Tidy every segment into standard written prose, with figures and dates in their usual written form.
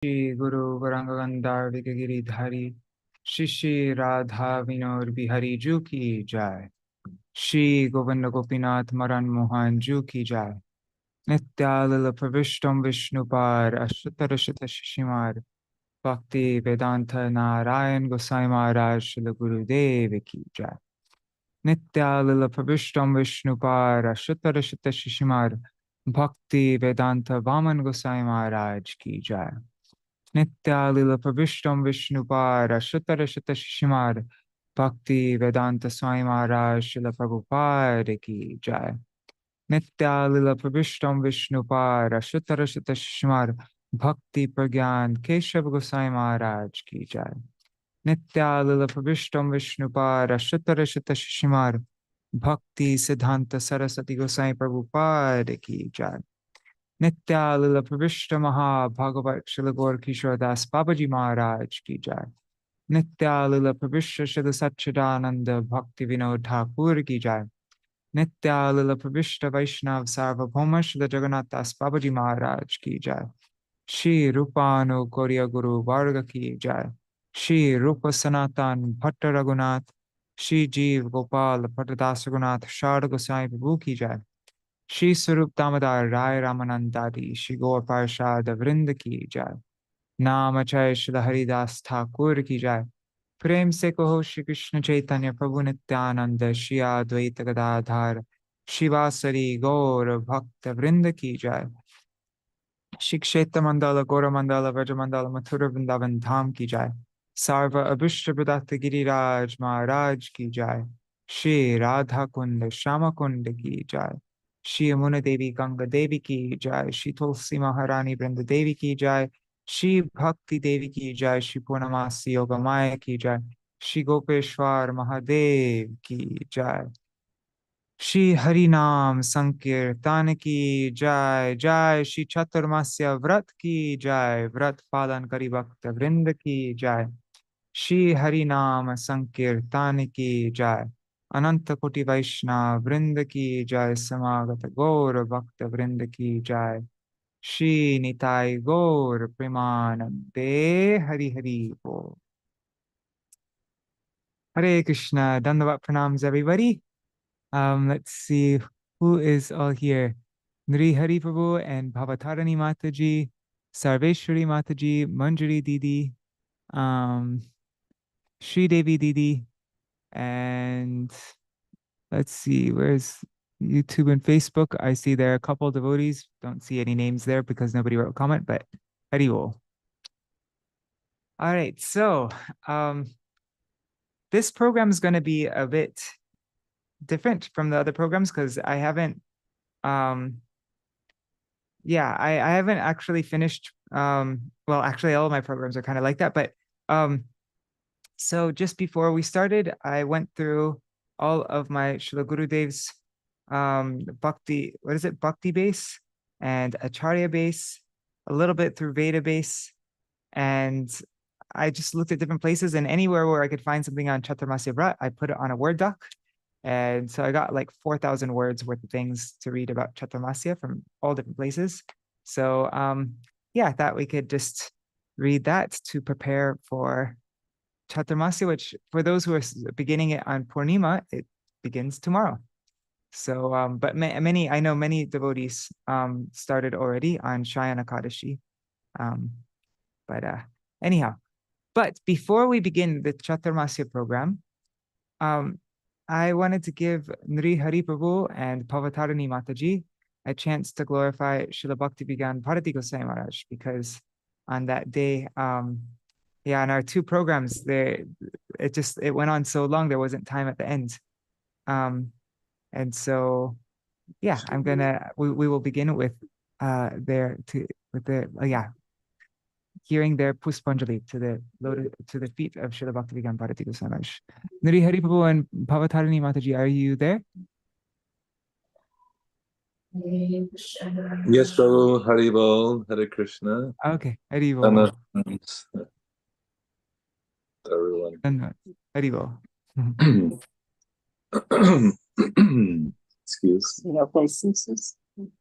Shri Guru Varangagandhar Giridhari Shri Shri Radha Vinod Bihari Ju Ki Jai Shri Govinda Gopinath Maran Mohan Ju Ki Jai Nityalila Pravishtam Vishnupar Ashtarashita Shishimar Bhakti Vedanta Narayan Gosai Maharaj Shila Gurudev Ki Jai Nityalila Pravishtam Vishnupar Ashtarashita Shishimar Bhakti Vedanta Vaman Gosai Maharaj Ki Jai Nityalila Pravishtam Vishnupar Ashtarashita Shishimar Bhakti Vedanta Swami Maharaj Shila Prabhupada Ki Jai Nityalila Prabhishtam Vishnupar Ashtarashita Shishmar Bhakti Pragyan Keshav Gosai Maharaj Ki Jai Nityalila Prabhishtam Vishnupar Ashtarashita Shishmar Bhakti Siddhanta Saraswati Gosai Prabhupada Ki Jai Nityalila Prabhishta Maha Bhagavat Shilagor Kishore Das Babaji Maharaj Ki Jai Nityalila Prabhishta Shila Satchidananda Bhakti Vinod Thakur Ki Jai Nityalila Prabhishta Vaishnav Sarvabhauma Shila Jagannath Das Babaji Maharaj Ki Jai Shri Rupanu Gauriya Guru Varga Ki Jai Shri Rupa Sanatan Bhatta Raghunath Shri Jeev Gopal Bhattadas Raghunath Sharda Gosai Prabhu Ki Jai Shri Sarup Damodar Rai Ramanandadi Shri Gaur Parshad Vrinda Ki Jai Namachay Shila Haridas Thakur Ki Jai प्रेम से कहो श्री कृष्ण चैतन्य प्रभु नित्यानंद श्री अद्वैत गदाधर शिवासरी गौर भक्त वृंद की जय श्री क्षेत्र मंडल गौर मंडल व्रज मंडल मथुर वृंदावन धाम की जय सर्व अभिष्ट प्रदत्त गिरिराज महाराज की जय श्री राधा कुंड श्याम कुंड की जय श्री यमुना देवी गंगा देवी की जय श्री तुलसी महारानी वृंद देवी की जय श्री भक्ति देवी की जय श्री पूर्णमासी योग माया की जय श्री गोपेश्वर महादेव की जय श्री हरि नाम संकीर्तन की जय जय श्री चतुर्मास्य व्रत की जय व्रत पालन करी भक्त वृंद की जय श्री हरि नाम संकीर्तन की जय अनंत कोटि वैष्णव वृंद की जय समागत गौर भक्त वृंद की जय श्री निताई गौर प्रेमानंदे हरि हरि बोल Hare Krishna, Dandavat pranams everybody. Let's see who is all here. Nri Hari Prabhu and Bhavatarani Mataji, Sarveshwari Mataji, Manjari Didi, um, Sri Devi Didi, and let's see, where's YouTube and Facebook? I see there are a couple devotees. Don't see any names there because nobody wrote a comment, but Haribol. All right, so this program is going to be a bit different from the other programs because I haven't I haven't actually finished well actually all of my programs are kind of like that, but so just before we started I went through all of my Srila Gurudev's bhakti base and acharya base, a little bit through Veda base, and I just looked at different places, and anywhere where I could find something on Caturmasya Vrat I put it on a Word doc. And so I got like 4,000 words worth of things to read about Caturmasya from all different places. So I thought we could just read that to prepare for Caturmasya, which for those who are beginning it on Purnima, it begins tomorrow. So, but I know many devotees started already on Shayana Kadashi. Anyhow, but before we begin the Caturmasya program, I wanted to give Nri Hari Prabhu and Bhavatarani Mataji a chance to glorify Srila Bhakti Vigyan Bharati Gosai Maharaj, because on that day, in our two programs, it went on so long there wasn't time at the end, and so we will begin with hearing their Puspanjali to the feet of Srila Bhakti Vigyan Bharati Gosai Maharaj. Nri Hari Prabhu and Bhavatarani Mataji, are you there? Yes, Prabhu. Haribol, Hare Krishna. Okay, Haribol. Everyone. Haribol. Excuse. No places.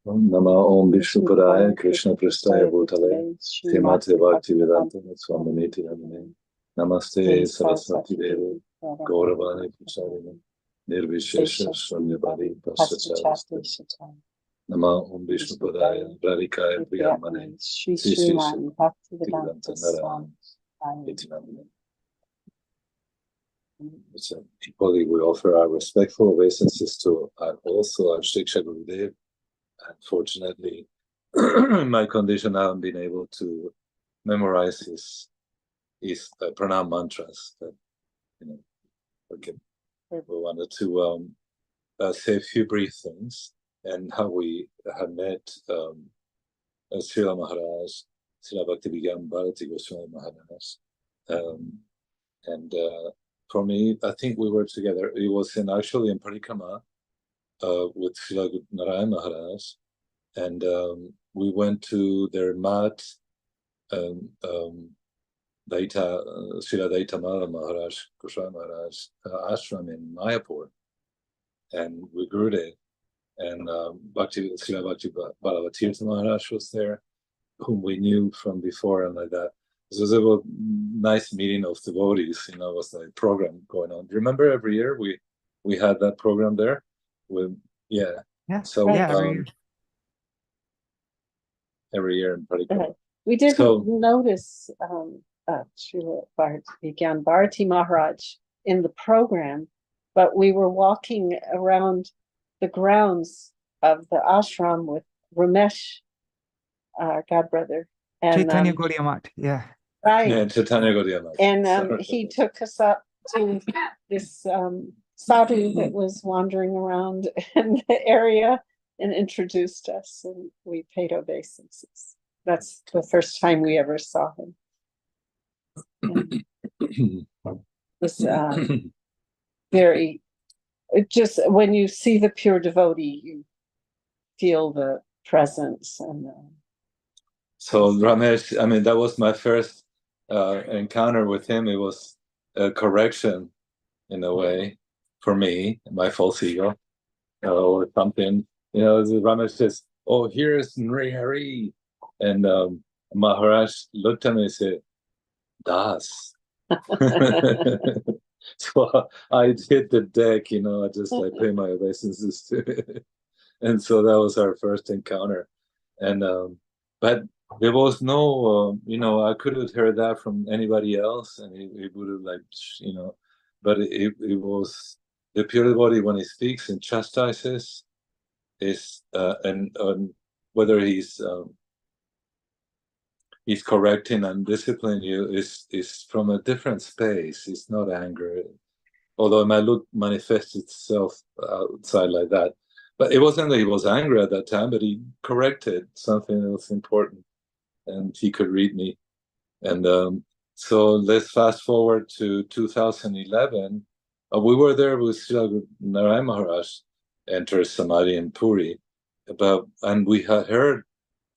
Nama Om Vishnupadaya Krishna Pristaya Bhutale Srimate Bhaktivedanta Swaminiti Namine Namaste Saraswati Devi Gauravani Pracharine Nirvishesha Shunyabari Pasacharisti Nama Om Vishnupadaya Radhikaya Priyamane Sri Sri Bhaktivedanta Narayana Iti Namine. So equally, we offer our respectful obeisances to also our Shiksha Gurudev. Unfortunately, my condition, I haven't been able to memorize his pranam mantras. That, okay. We wanted to say a few brief things and how we have met Srila Maharaj, Srila Bhakti-Vigyan Bharati Goswami Maharaj. And for me, I think we were together. It was actually in Parikrama with Srila Narayan Maharaj. And we went to their mat, Srila Daitamala Maharaj, Goswami Maharaj ashram in Mayapur. And we grew there. And Srila Bhakti Bhagavatirtha Maharaj was there, whom we knew from before and like that. So it was a nice meeting of devotees, it was like a program going on. Do you remember every year we had that program there? Yeah, so every year in particular. We didn't notice Srila Vigyan Bharati Maharaj in the program, but we were walking around the grounds of the ashram with Ramesh, our godbrother. And, Chaitanya Gaudiya Math, yeah. Right. Yeah, Chaitanya Gaudiya Math. And he took us up to this sadhu that was wandering around in the area and introduced us, and we paid obeisances. That's the first time we ever saw him. It's very, just when you see the pure devotee, you feel the presence. And so Ramesh, that was my first encounter with him. It was a correction in a way for me, my false ego, or something. Ramesh says, "Oh, here's Nri Hari," and Maharaj looked at me and said, "Das." So I hit the deck, I just pay my obeisances to it. And so that was our first encounter. And but there was no, I could have heard that from anybody else, and it would have but it was the pure devotee when he speaks and chastises is and whether he's correcting and disciplining you is from a different space. It's not anger, although it might manifest itself outside like that. But it wasn't that he was angry at that time, but he corrected something that was important, and he could read me. And so let's fast forward to 2011. We were there with Srila Narayan Maharaj enter Samadhi in Puri, and we had heard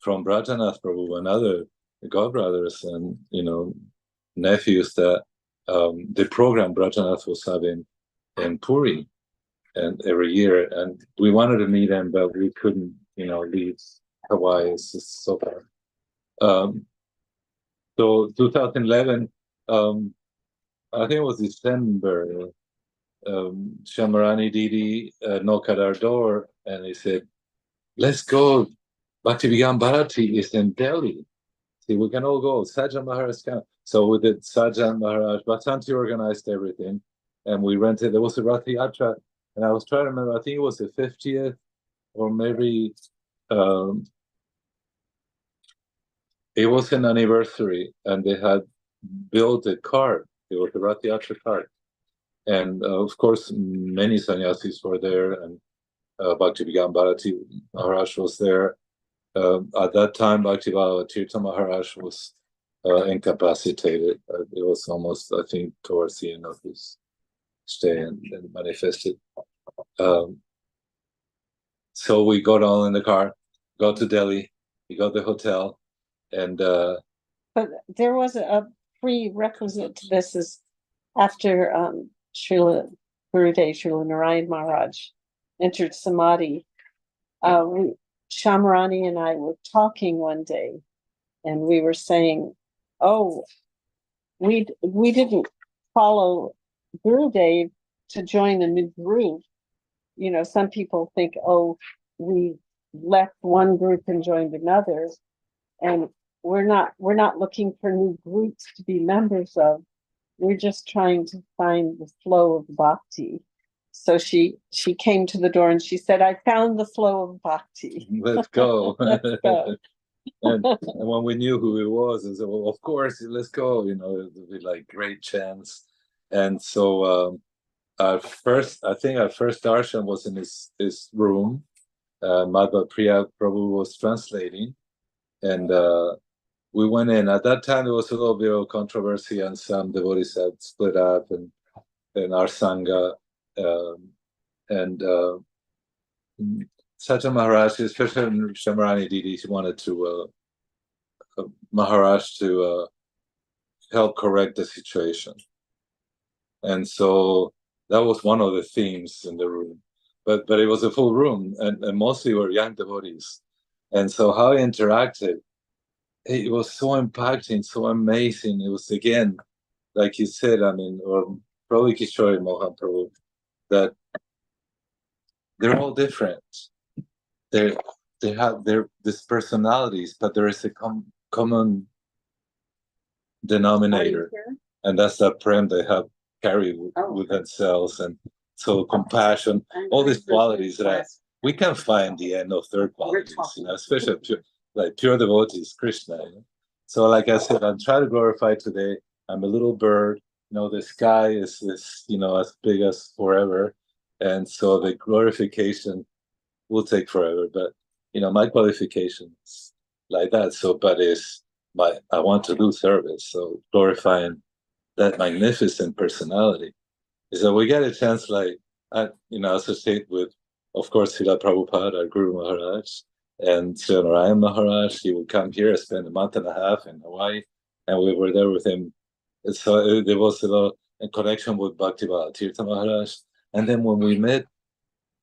from Brajanath Prabhu and other godbrothers and nephews that the program Brajanath was having in Puri and every year, and we wanted to meet him, but we couldn't leave Hawaii. It's just so far. So 2011, I think it was December, Shamarani Didi knocked at our door and he said, "Let's go. Bhakti-Vigyan Bharati is in Delhi. See, we can all go. Sajan Maharaj can." So we did Sajan Maharaj. Bhatanti organized everything. And we rented, there was a Rath Yatra. And I was trying to remember, I think it was the 50th or maybe it was an anniversary. And they had built a cart. It was a Rath Yatra cart. And of course, many sannyasis were there. And Bhakti-Vigyan Bharati Maharaj was there. At that time, Bhakti Tirtha Maharaj was incapacitated. It was almost, I think, towards the end of his stay and manifested. So we got all in the car, got to Delhi, we got the hotel, and but there was a prerequisite to this. Is after Srila Gurudev, Srila Narayan Maharaj entered Samadhi, Shamrani and I were talking one day, and we were saying, "Oh, we didn't follow Gurudev to join a new group. You know, some people think, oh, we left one group and joined another, and we're not looking for new groups to be members of. We're just trying to find the flow of bhakti." So she came to the door and she said, "I found the flow of bhakti. Let's go." Let's go." And when we knew who it was, and said, "Well, of course, let's go." You know, it would be like great chance. And so I think our first darshan was in his room. Madhva Priya Prabhu was translating, and we went in. At that time, there was a little bit of controversy, and some devotees had split up, and our sangha, and Satya Maharaj, especially Shamrani Didi, she wanted to Maharaj to help correct the situation, and so that was one of the themes in the room. But it was a full room, and mostly were young devotees, and so how he interacted, it was so impacting, so amazing. It was, again, like you said, I mean, or probably Kishore Mohan Prabhu, that they're all different. They have these personalities, but there is a common denominator, and that's that prem they have carry with themselves, and so compassion, all these qualities that we can find the end of third qualities, you know, especially pure devotees, Krishna. You know? So, like I said, I'm trying to glorify today. I'm a little bird. You know, the sky is you know, as big as forever, and so the glorification will take forever. But you know, my qualification is like that. So, but I want to do service. So glorifying that magnificent personality is that we get a chance, like, you know, associate with, of course, Srila Prabhupada, our Guru Maharaj, and Srila Narayan Maharaj. He would come here and spend a month and a half in Hawaii, and we were there with him. And so there was a connection with Bhaktivedanta Tirtha Maharaj. And then when we met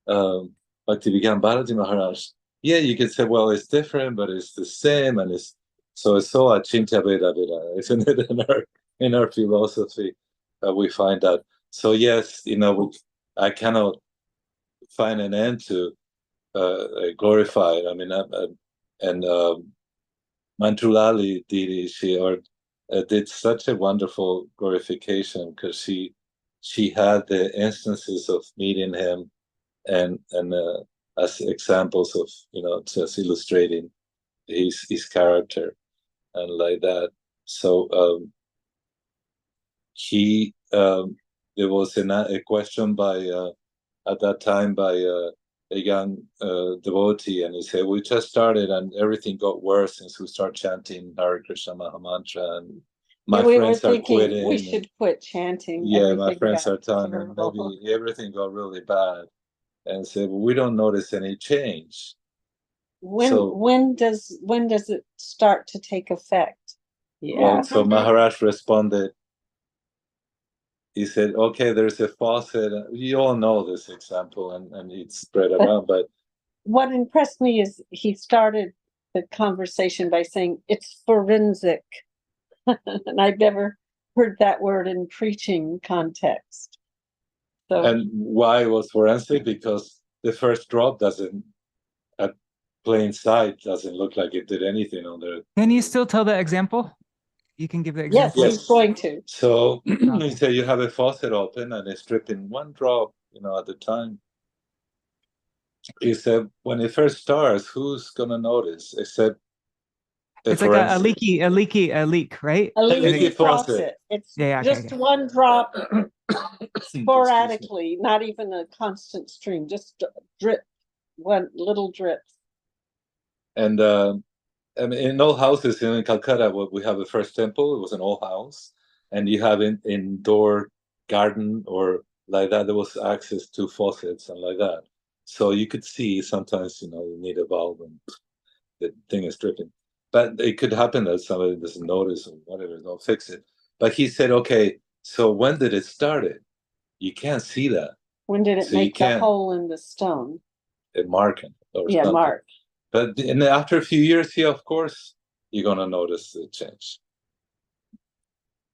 Bhaktivedanta Bharati Maharaj, yeah, you could say, well, it's different, but it's the same, and it's so achintya veda veda, isn't it? In our philosophy, we find that. So yes, you know, I cannot find an end to glorify it. I mean, and Mantrulali Didi, she did such a wonderful glorification, because she had the instances of meeting him, and as examples of, you know, just illustrating his character and like that. So he there was a question by at that time by a young devotee, and he said, "We just started and everything got worse since we started chanting Hare Krishna Mahamantra, and my friends are quitting. We should quit chanting." Yeah, my friends are telling me maybe everything got really bad, and said, "Well, we don't notice any change." When does it start to take effect? Yeah. Well, so Maharaj responded. He said, "Okay, there's a faucet." You all know this example, and it's spread around. But what impressed me is he started the conversation by saying it's forensic, and I've never heard that word in preaching context. So, and why it was forensic? Because the first drop doesn't, at plain sight, doesn't look like it did anything on there. Can you still tell the example? You can give the example. Yes, he's going to. So he said, you have a faucet open and it's dripping one drop, you know, at the time. He said, when it first starts, who's gonna notice? Except it's like a leak, right? A leaky faucet. It's just one drop sporadically, not even a constant stream, just drip, one little drip. And I mean, in old houses in Calcutta, we have a first temple. It was an old house, and you have an indoor garden or like that. There was access to faucets and like that, so you could see sometimes, you know, you need a valve and the thing is dripping. But it could happen that somebody doesn't notice or whatever, don't fix it. But he said, okay, so when did it start? You can't see that. When did it make the hole in the stone? A mark or yeah, something. Mark. But after a few years here, of course, you're going to notice the change.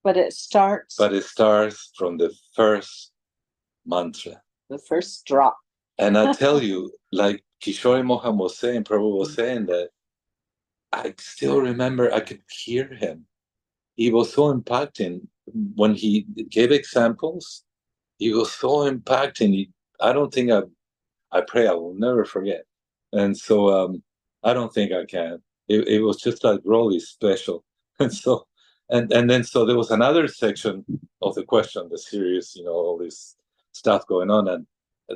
But it starts from the first mantra. The first drop. And I tell you, like Kishore Mohan was saying, Prabhu was saying that I still remember I could hear him. He was so impacting when he gave examples. He was so impacting. I don't think I pray I will never forget. And so I don't think I can. It was just like really special. And so and then so there was another section of the question, the series, all this stuff going on, and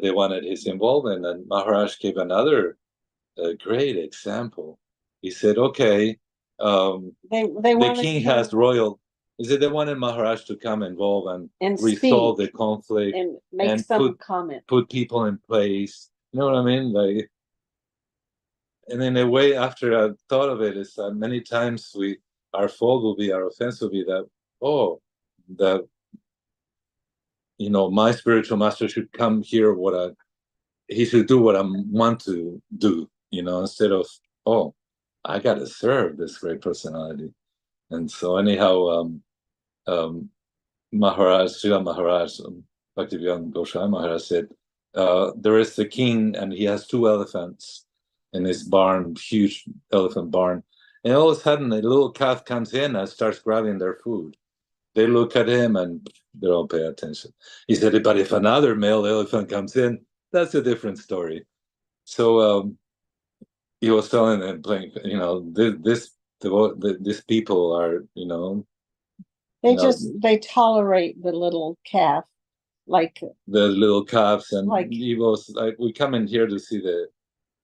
they wanted his involvement, and Maharaj gave another great example. He said, okay, the king has royal. He said they wanted Maharaj to come involved and resolve the conflict and make some comment, put people in place. You know what I mean? Like, and in a way, after I thought of it, is that many times our fault will be, our offense will be that, my spiritual master should come here. He should do what I want to do. Instead of, I got to serve this great personality. And so anyhow, Maharaj, Srila Maharaj, Bhaktivedanta Goswami Maharaj said, there is the king and he has 2 elephants in his barn, huge elephant barn. And all of a sudden, a little calf comes in and starts grabbing their food. They look at him and they don't pay attention. He said, but if another male elephant comes in, that's a different story. So he was telling them, these people are, they tolerate the little calf, like the little calves, and he was like, we come in here to see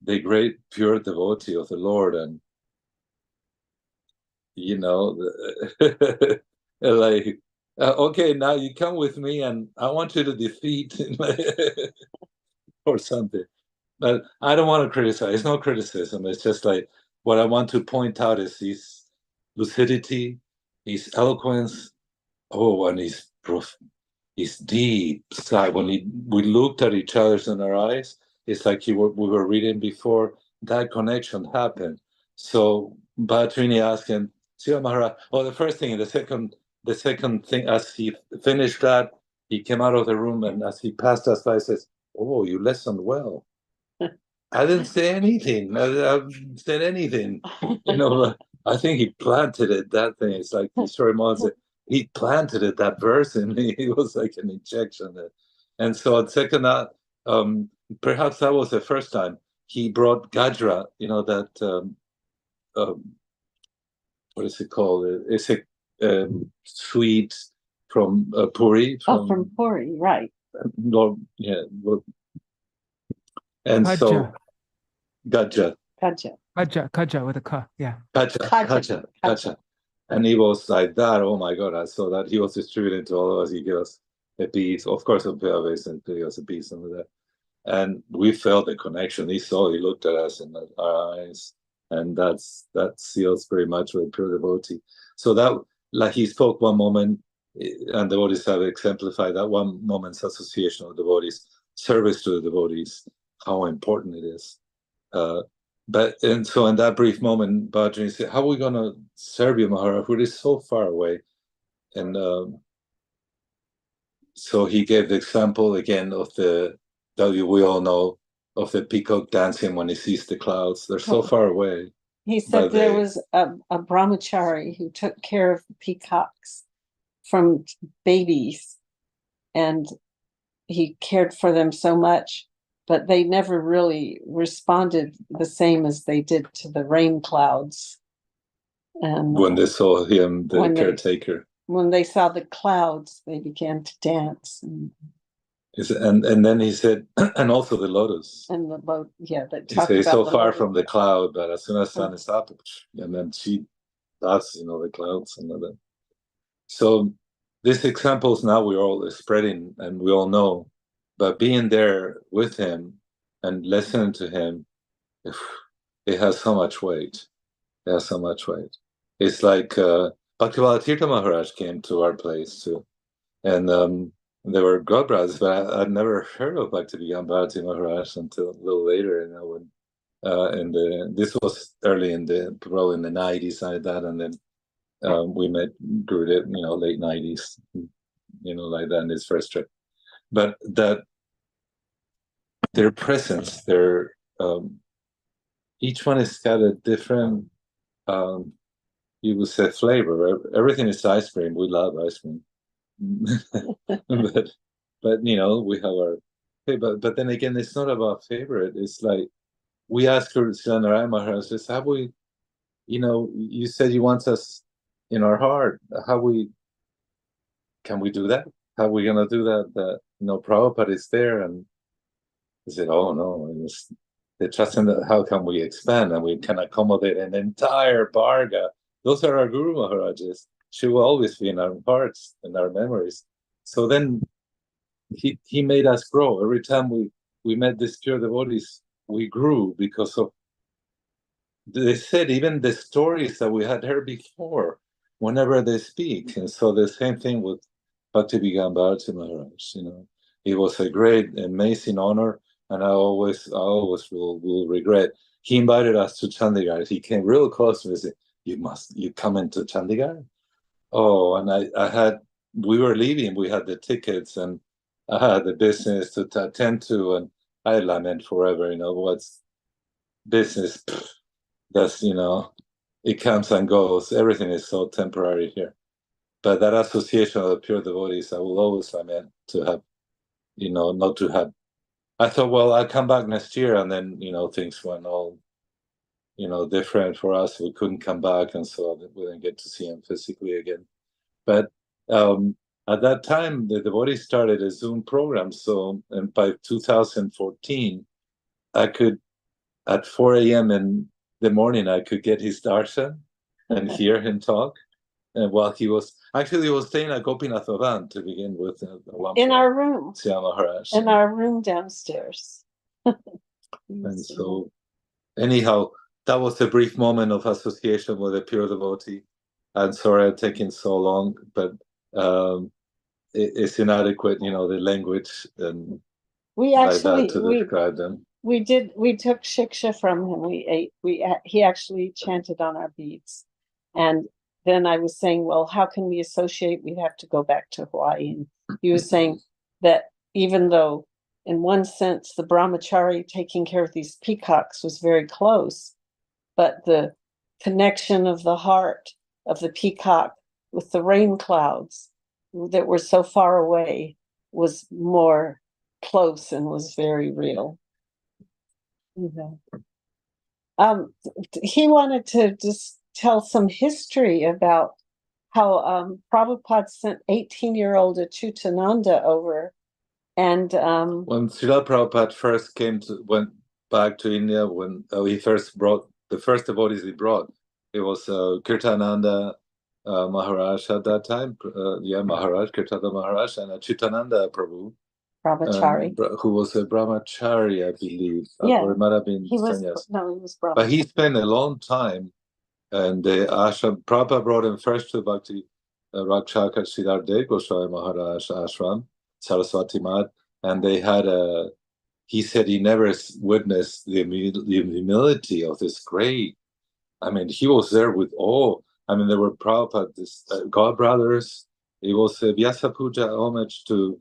the great pure devotee of the Lord, and like, okay, now you come with me, and I want you to defeat or something. But I don't want to criticize. It's no criticism. It's just like what I want to point out is his lucidity, his eloquence, and his deep side. When we looked at each other in our eyes, it's like we were reading before, that connection happened. So Bhatrini asked him, Sri Maharaj, the first thing, the second thing, as he finished that, he came out of the room, and as he passed us by, he says, you listened well. I didn't say anything. I didn't say anything. I think he planted it, that thing. It's like Kishore Mohan said, he planted it, that verse in me. It was like an injection. And so at second, perhaps that was the first time he brought Gajra, that, what is it called? It's a sweet from Puri. From Puri, right. Yeah. And Kaja. so, Gaja with a ka, yeah. Kaja. And he was like that. Oh my God! I saw that he was distributing to all of us. He gave us a piece, of course, of Pave, and gave us a piece of that. And we felt the connection. He looked at us in our eyes, and that seals pretty much with pure devotee. So that, like, he spoke one moment, and devotees have exemplified that one moment's association of devotees, service to the devotees, how important it is. And so in that brief moment, Bhadrini said, how are we going to serve you, Maharaj? We're so far away. And so he gave the example again of we all know, of the peacock dancing when he sees the clouds. They're so far away. He said there was a brahmachari who took care of the peacocks from babies, and he cared for them so much, but they never really responded the same as they did to the rain clouds. And when they saw him, the caretaker. When they saw the clouds, they began to dance. And then he said, and also the lotus. And the lotus, yeah. He said, he's so far from the cloud, but as soon as sun is up, and then that's, the clouds and all that. So these examples now we're all spreading, and we all know, but being there with him and listening to him, it has so much weight. It has so much weight. It's like Bhaktivedanta Tirtha Maharaj came to our place too, and they were God brothers, but I'd never heard of Bhaktivedanta Bharati Maharaj until a little later, when this was early probably in the 90s, like that, and then we met Gurudev, late 90s, like that in his first trip. But that their presence, each one has got a different, you would say, flavor. Everything is ice cream. We love ice cream. but we have our, but then again, it's not about favorite. It's like, we asked Srinarayan Maharaj, have we, you said you want us in our heart. Can we do that? How are we going to do that? Prabhupada is there. And he said, oh no, they trust in that. How can we expand? And we can accommodate an entire Barga. Those are our Guru Maharajas. She will always be in our hearts and our memories. So then he made us grow. Every time we met these pure devotees, we grew because of, they said, even the stories that we had heard before, whenever they speak. And so the same thing with Bhakti Bharati Maharaj. It was a great, amazing honor, and I always will regret. He invited us to Chandigarh. He came real close to me and said, you come into Chandigarh? Oh, and we were leaving, we had the tickets, and I had the business to attend to, and I lament forever, what's business? That's, it comes and goes. Everything is so temporary here. But that association of the pure devotees, I will always lament to have, not to have. I thought, well, I'll come back next year, and then, things went all, different for us. We couldn't come back, and so we didn't get to see him physically again. But at that time, the devotees started a Zoom program. So, and by 2014, I could, at 4 a.m. in the morning, I could get his darshan and hear him talk. And while he was staying at Gopinath Bhavan to begin with. In our room. Maharaj. In our room downstairs. And so, anyhow, that was a brief moment of association with a pure devotee. I'm sorry it's taking so long, but it's inadequate, the language and we actually like that to describe them. We took shiksha from him. He actually chanted on our beads. And then I was saying, well, how can we associate? We'd have to go back to Hawaii. And he was saying that even though in one sense the brahmachari taking care of these peacocks was very close, but the connection of the heart of the peacock with the rain clouds that were so far away was more close and was very real. He wanted to just tell some history about how Prabhupada sent 18-year-old Achyutananda over, and when Srila Prabhupada first went back to India, when he first brought the first devotees he brought, it was Kirtananda Maharaj at that time, Maharaj, Kirtana Maharaj, and Achyutananda Prabhu. Brahmachari. Who was a brahmachari, I believe. Yeah. Or it might have been he was brahmachari. But he spent a long time, and the ashram, Prabhupada brought him first to Bhakti Rakshaka Siddhartha Goswami Maharaj ashram, Saraswati Mat, and they had he said he never witnessed the humility of this great, he was there with awe. There were Prabhupada, God brothers. It was a Vyasa Puja homage to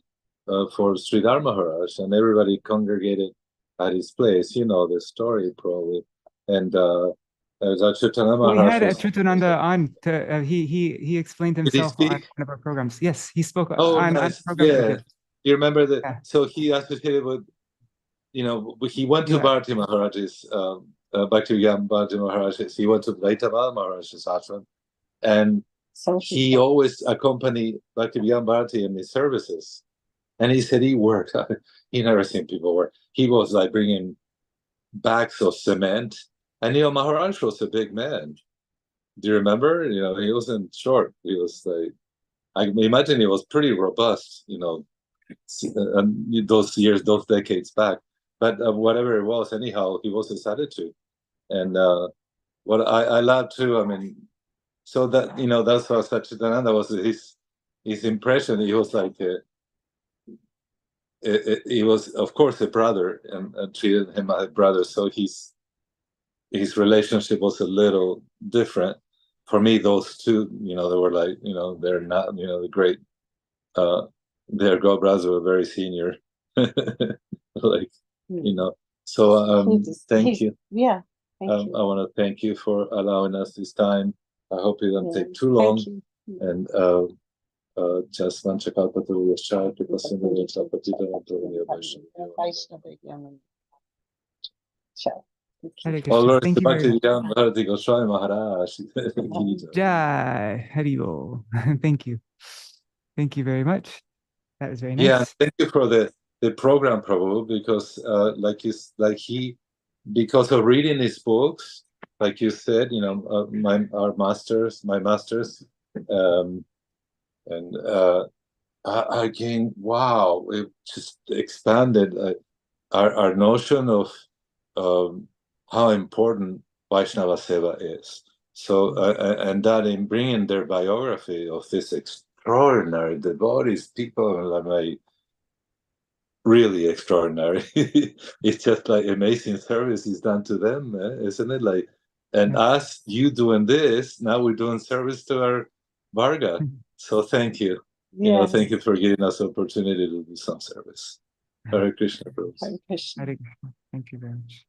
for Sridhar Maharaj, and everybody congregated at his place. You know the story probably. And Achyutananda Maharaj. We had Achyutananda on. He explained himself on one of our programs. Yes, he spoke on nice. the program. Yeah, you remember that? Yeah. So he associated with, he went to Bharati Maharaj's, Bhakti Bharati Maharaj's. He went to Vaitava Maharaj's ashram, and he always accompanied Bhakti Bharati in his services. And he said he worked. He never seen people work. He was like bringing bags of cement. And Maharaj was a big man. Do you remember? He wasn't short. He was like, I imagine he was pretty robust. Those years, those decades back. But whatever it was, anyhow, he was his attitude. And what I love too. So that that's what Achyutananda was his impression. He was like. He was, of course, a brother, and treated him as a brother. So his relationship was a little different. For me, those two, they were like, they're not, the great, their brothers were very senior, like, So thank you. Yeah, thank you. I want to thank you for allowing us this time. I hope it doesn't take too Thank long. you. And just one check out the chart because in the Hare Oh, Krishna. Lord, Thank you very much. Maharaj. Jai Haribol. Thank you. Thank you very much. That was very nice. Yeah, thank you for the program, Prabhu, because because of reading his books, like you said, my masters, and I gained, wow, it just expanded our notion of how important Vaishnava Seva is. So, and that in bringing their biography of this extraordinary devotees, people like really extraordinary. It's just like amazing service is done to them, isn't it? Like, and us, you doing this, now we're doing service to our Varga. So thank you. Yes. Thank you for giving us the opportunity to do some service. Hare Krishna, Prabhu. Hare Krishna. Hare Krishna. Thank you very much.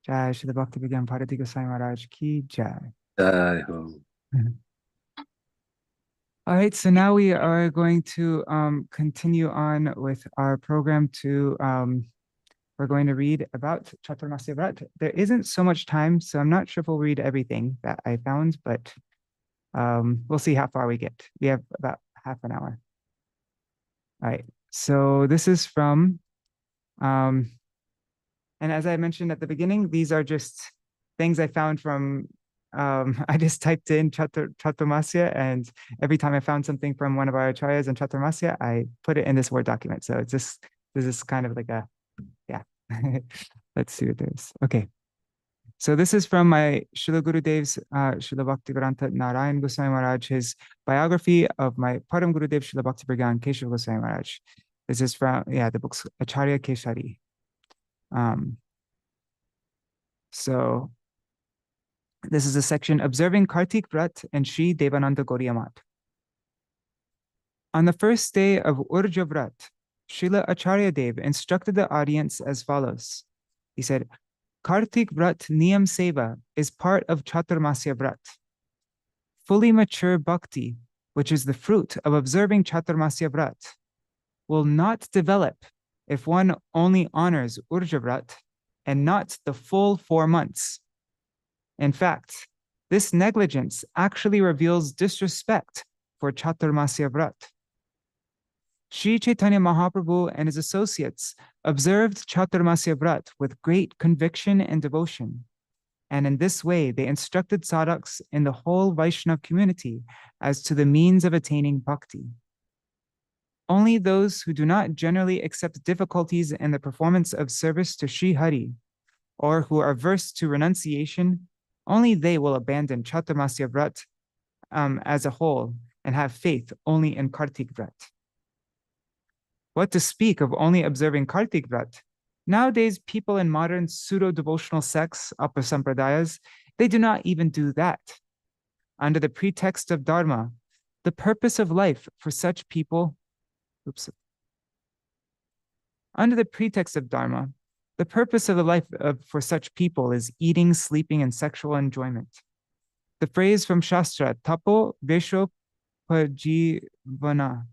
Jai Shri Bhakti Vigyan Bharati Goswami Maharaj Ki Jai. Jai Ho. All right, so now we are going to continue on with our program we're going to read about Caturmasya Vrat. There isn't so much time, so I'm not sure if we'll read everything that I found, but we'll see how far we get. We have about half an hour. All right, so this is from, and as I mentioned at the beginning, these are just things I found from, I just typed in Cāturmāsya, and every time I found something from one of our acharyas in Caturmasya, I put it in this Word document. So it's just, this is kind of like a, yeah. Let's see what there is. Okay. So this is from my Srila Gurudev's, Srila Bhaktivedanta Narayan Goswami Maharaj, his biography of my Param Gurudev Srila Bhakti Pragyan Keshav Goswami Maharaj. This is from, the book's Acharya Keshari. So this is a section, Observing Kartik Vrat and Shri Devananda Gauriya. On the first day of Urja Vrat, Srila Acharya Dev instructed the audience as follows. He said, Kartik Vrat Niyam Seva is part of Cāturmāsya Vrat. Fully mature bhakti, which is the fruit of observing Cāturmāsya Vrat, will not develop if one only honors Urja Vrat and not the full 4 months. In fact, this negligence actually reveals disrespect for Cāturmāsya Vrat. Sri Chaitanya Mahaprabhu and his associates observed Cāturmāsya Vrat with great conviction and devotion, and in this way they instructed sadhaks in the whole Vaishnava community as to the means of attaining bhakti. Only those who do not generally accept difficulties in the performance of service to Sri Hari, or who are averse to renunciation, only they will abandon Cāturmāsya Vrat as a whole and have faith only in Kartik Vrat. What to speak of only observing Kartik Vrat? Nowadays, people in modern pseudo-devotional sects, upper sampradayas, they do not even do that. Under the pretext of Dharma, the purpose of life for such people, under the pretext of Dharma, the purpose of the life for such people is eating, sleeping, and sexual enjoyment. The phrase from Shastra, tapo vesho pajivana,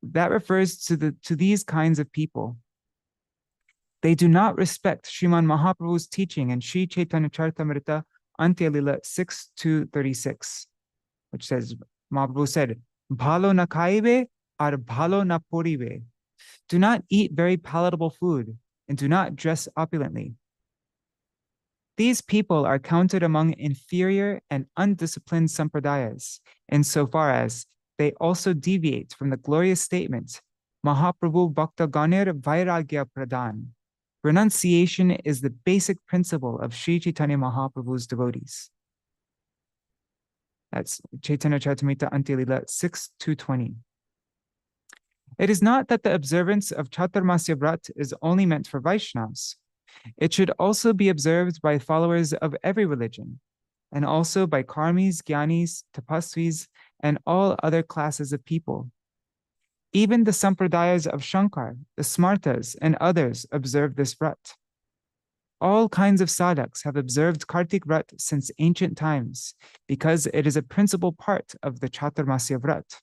that refers to these kinds of people. They do not respect Sriman Mahaprabhu's teaching in Sri Chaitanya Charitamrita Antya Lila 6-36, which says, Mahaprabhu said, Bhalo na khaibe ar bhalo na poribe. Do not eat very palatable food and do not dress opulently. These people are counted among inferior and undisciplined sampradayas, insofar as they also deviate from the glorious statement, Mahaprabhu Bhakta Ganir Vairagya Pradhan. Renunciation is the basic principle of Sri Chaitanya Mahaprabhu's devotees. That's Chaitanya Charitamrita Antya Lila 6-20. It is not that the observance of Cāturmāsya Vrat is only meant for Vaishnavas. It should also be observed by followers of every religion, and also by karmis, gyanis, tapasvis, and all other classes of people. Even the sampradayas of Shankar, the Smartas, and others observe this vrat. All kinds of sadhaks have observed Kartik vrat since ancient times because it is a principal part of the Cāturmāsya vrat.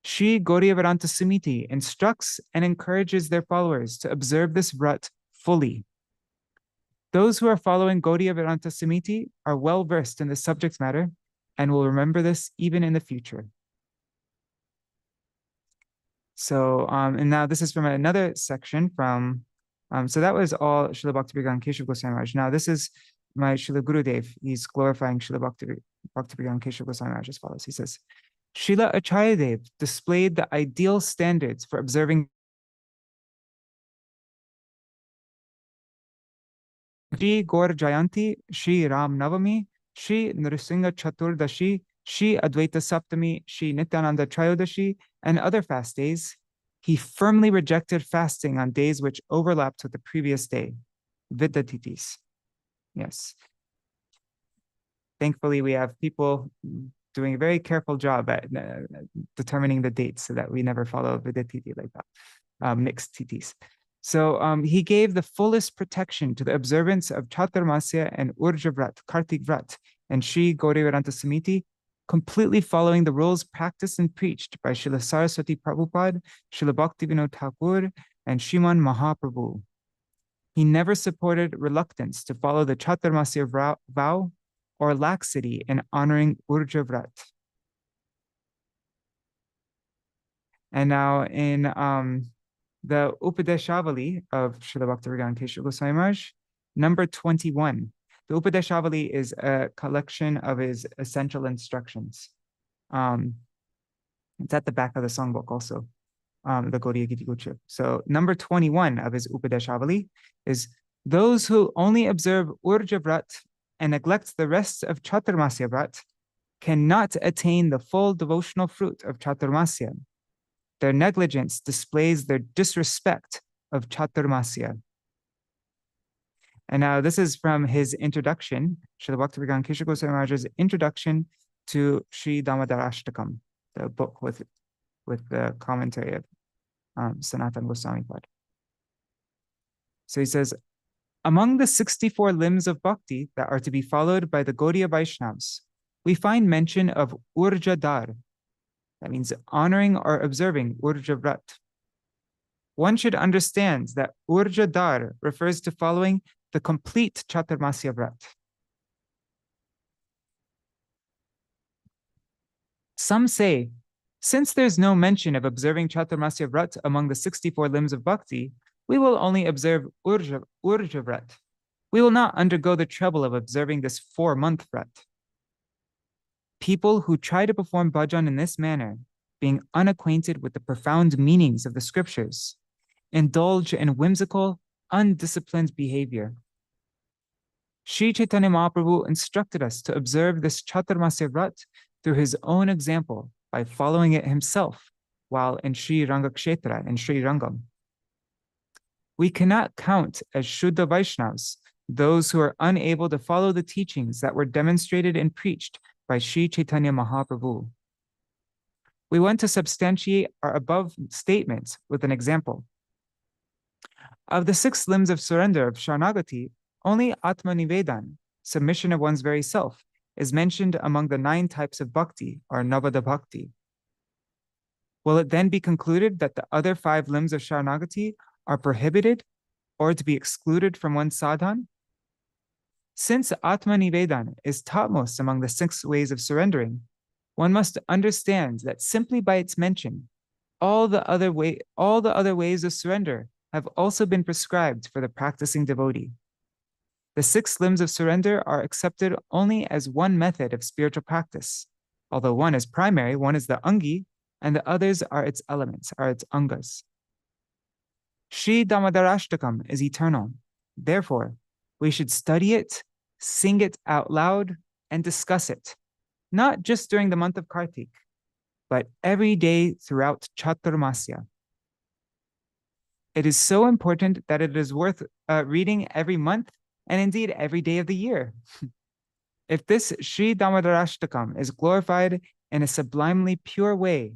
Shri Gaudiya Vedanta Samiti instructs and encourages their followers to observe this vrat fully. Those who are following Gaudiya Vedanta Samiti are well versed in the subject matter and will remember this even in the future. So, and now this is from another section from, so that was all Srila Bhakti-Vedanta Keshav Goswami Maharaj. Now this is my Srila Gurudev. He's glorifying Srila Bhakti-Vedanta Keshav Goswami Maharaj as follows. He says, Srila Acharya Dev displayed the ideal standards for observing Shri Gaur Jayanti, Shri Ram Navami, Shri Nrsimha Chaturdashi, Shri Advaita Saptami, Shri Nityananda Trayodashi, and other fast days. He firmly rejected fasting on days which overlapped with the previous day, Vidatitis. Yes. Thankfully, we have people doing a very careful job at determining the dates so that we never follow Vidatiti like that, mixed titis. So he gave the fullest protection to the observance of Cāturmāsya and Urja Vrat, Kartik Vrat, and Shri Gaudiya Vedanta Samiti, completely following the rules practiced and preached by Srila Saraswati Prabhupada, Srila Bhaktivinoda Thakur, and Shriman Mahaprabhu. He never supported reluctance to follow the Cāturmāsya vow or laxity in honoring Urja Vrat. And now in the Upadeshavali of Srila Bhaktivedanta Keshav Goswami Maharaj, number 21. The Upadeshavali is a collection of his essential instructions. It's at the back of the songbook also, the Gaudiya Giti Guchya. So number 21 of his Upadeshavali is those who only observe Urja Vrat and neglect the rest of Cāturmāsya Vrat cannot attain the full devotional fruit of Caturmasya. Their negligence displays their disrespect of Caturmasya. And now this is from his introduction, Srila Bhaktivedanta Keshav Goswami Maharaj's introduction to Sri Damodarashtakam, the book with the commentary of Sanatana Goswami Pad. So he says, among the 64 limbs of bhakti that are to be followed by the Gaudiya Vaishnavas, we find mention of Urja Dar. That means honoring or observing Urja Vrat. One should understand that Urja Dar refers to following the complete Caturmasya Vrat. Some say, since there's no mention of observing Caturmasya Vrat among the 64 limbs of bhakti, we will only observe Urja Vrat. We will not undergo the trouble of observing this 4-month Vrat. People who try to perform bhajan in this manner, being unacquainted with the profound meanings of the scriptures, indulge in whimsical, undisciplined behavior. Sri Chaitanya Mahaprabhu instructed us to observe this Caturmasya Vrat through his own example by following it himself while in Sri Rangakshetra and Sri Rangam. We cannot count as Shuddha Vaishnavas those who are unable to follow the teachings that were demonstrated and preached by Sri Chaitanya Mahaprabhu. We want to substantiate our above statements with an example. Of the 6 limbs of surrender of Sharanagati, only Atmanivedan, submission of one's very self, is mentioned among the 9 types of bhakti, or Navada Bhakti. Will it then be concluded that the other 5 limbs of Sharanagati are prohibited or to be excluded from one's sadhan? Since Atmanivedan is topmost among the 6 ways of surrendering, one must understand that simply by its mention, all the other ways of surrender have also been prescribed for the practicing devotee. The 6 limbs of surrender are accepted only as one method of spiritual practice. Although one is primary, one is the angi, and the others are its elements, are its angas. Sri Damodarashtakam is eternal. Therefore, we should study it, sing it out loud, and discuss it, not just during the month of Kartik, but every day throughout Cāturmāsya. It is so important that it is worth reading every month and indeed every day of the year. If this Sri Damodarashtakam is glorified in a sublimely pure way,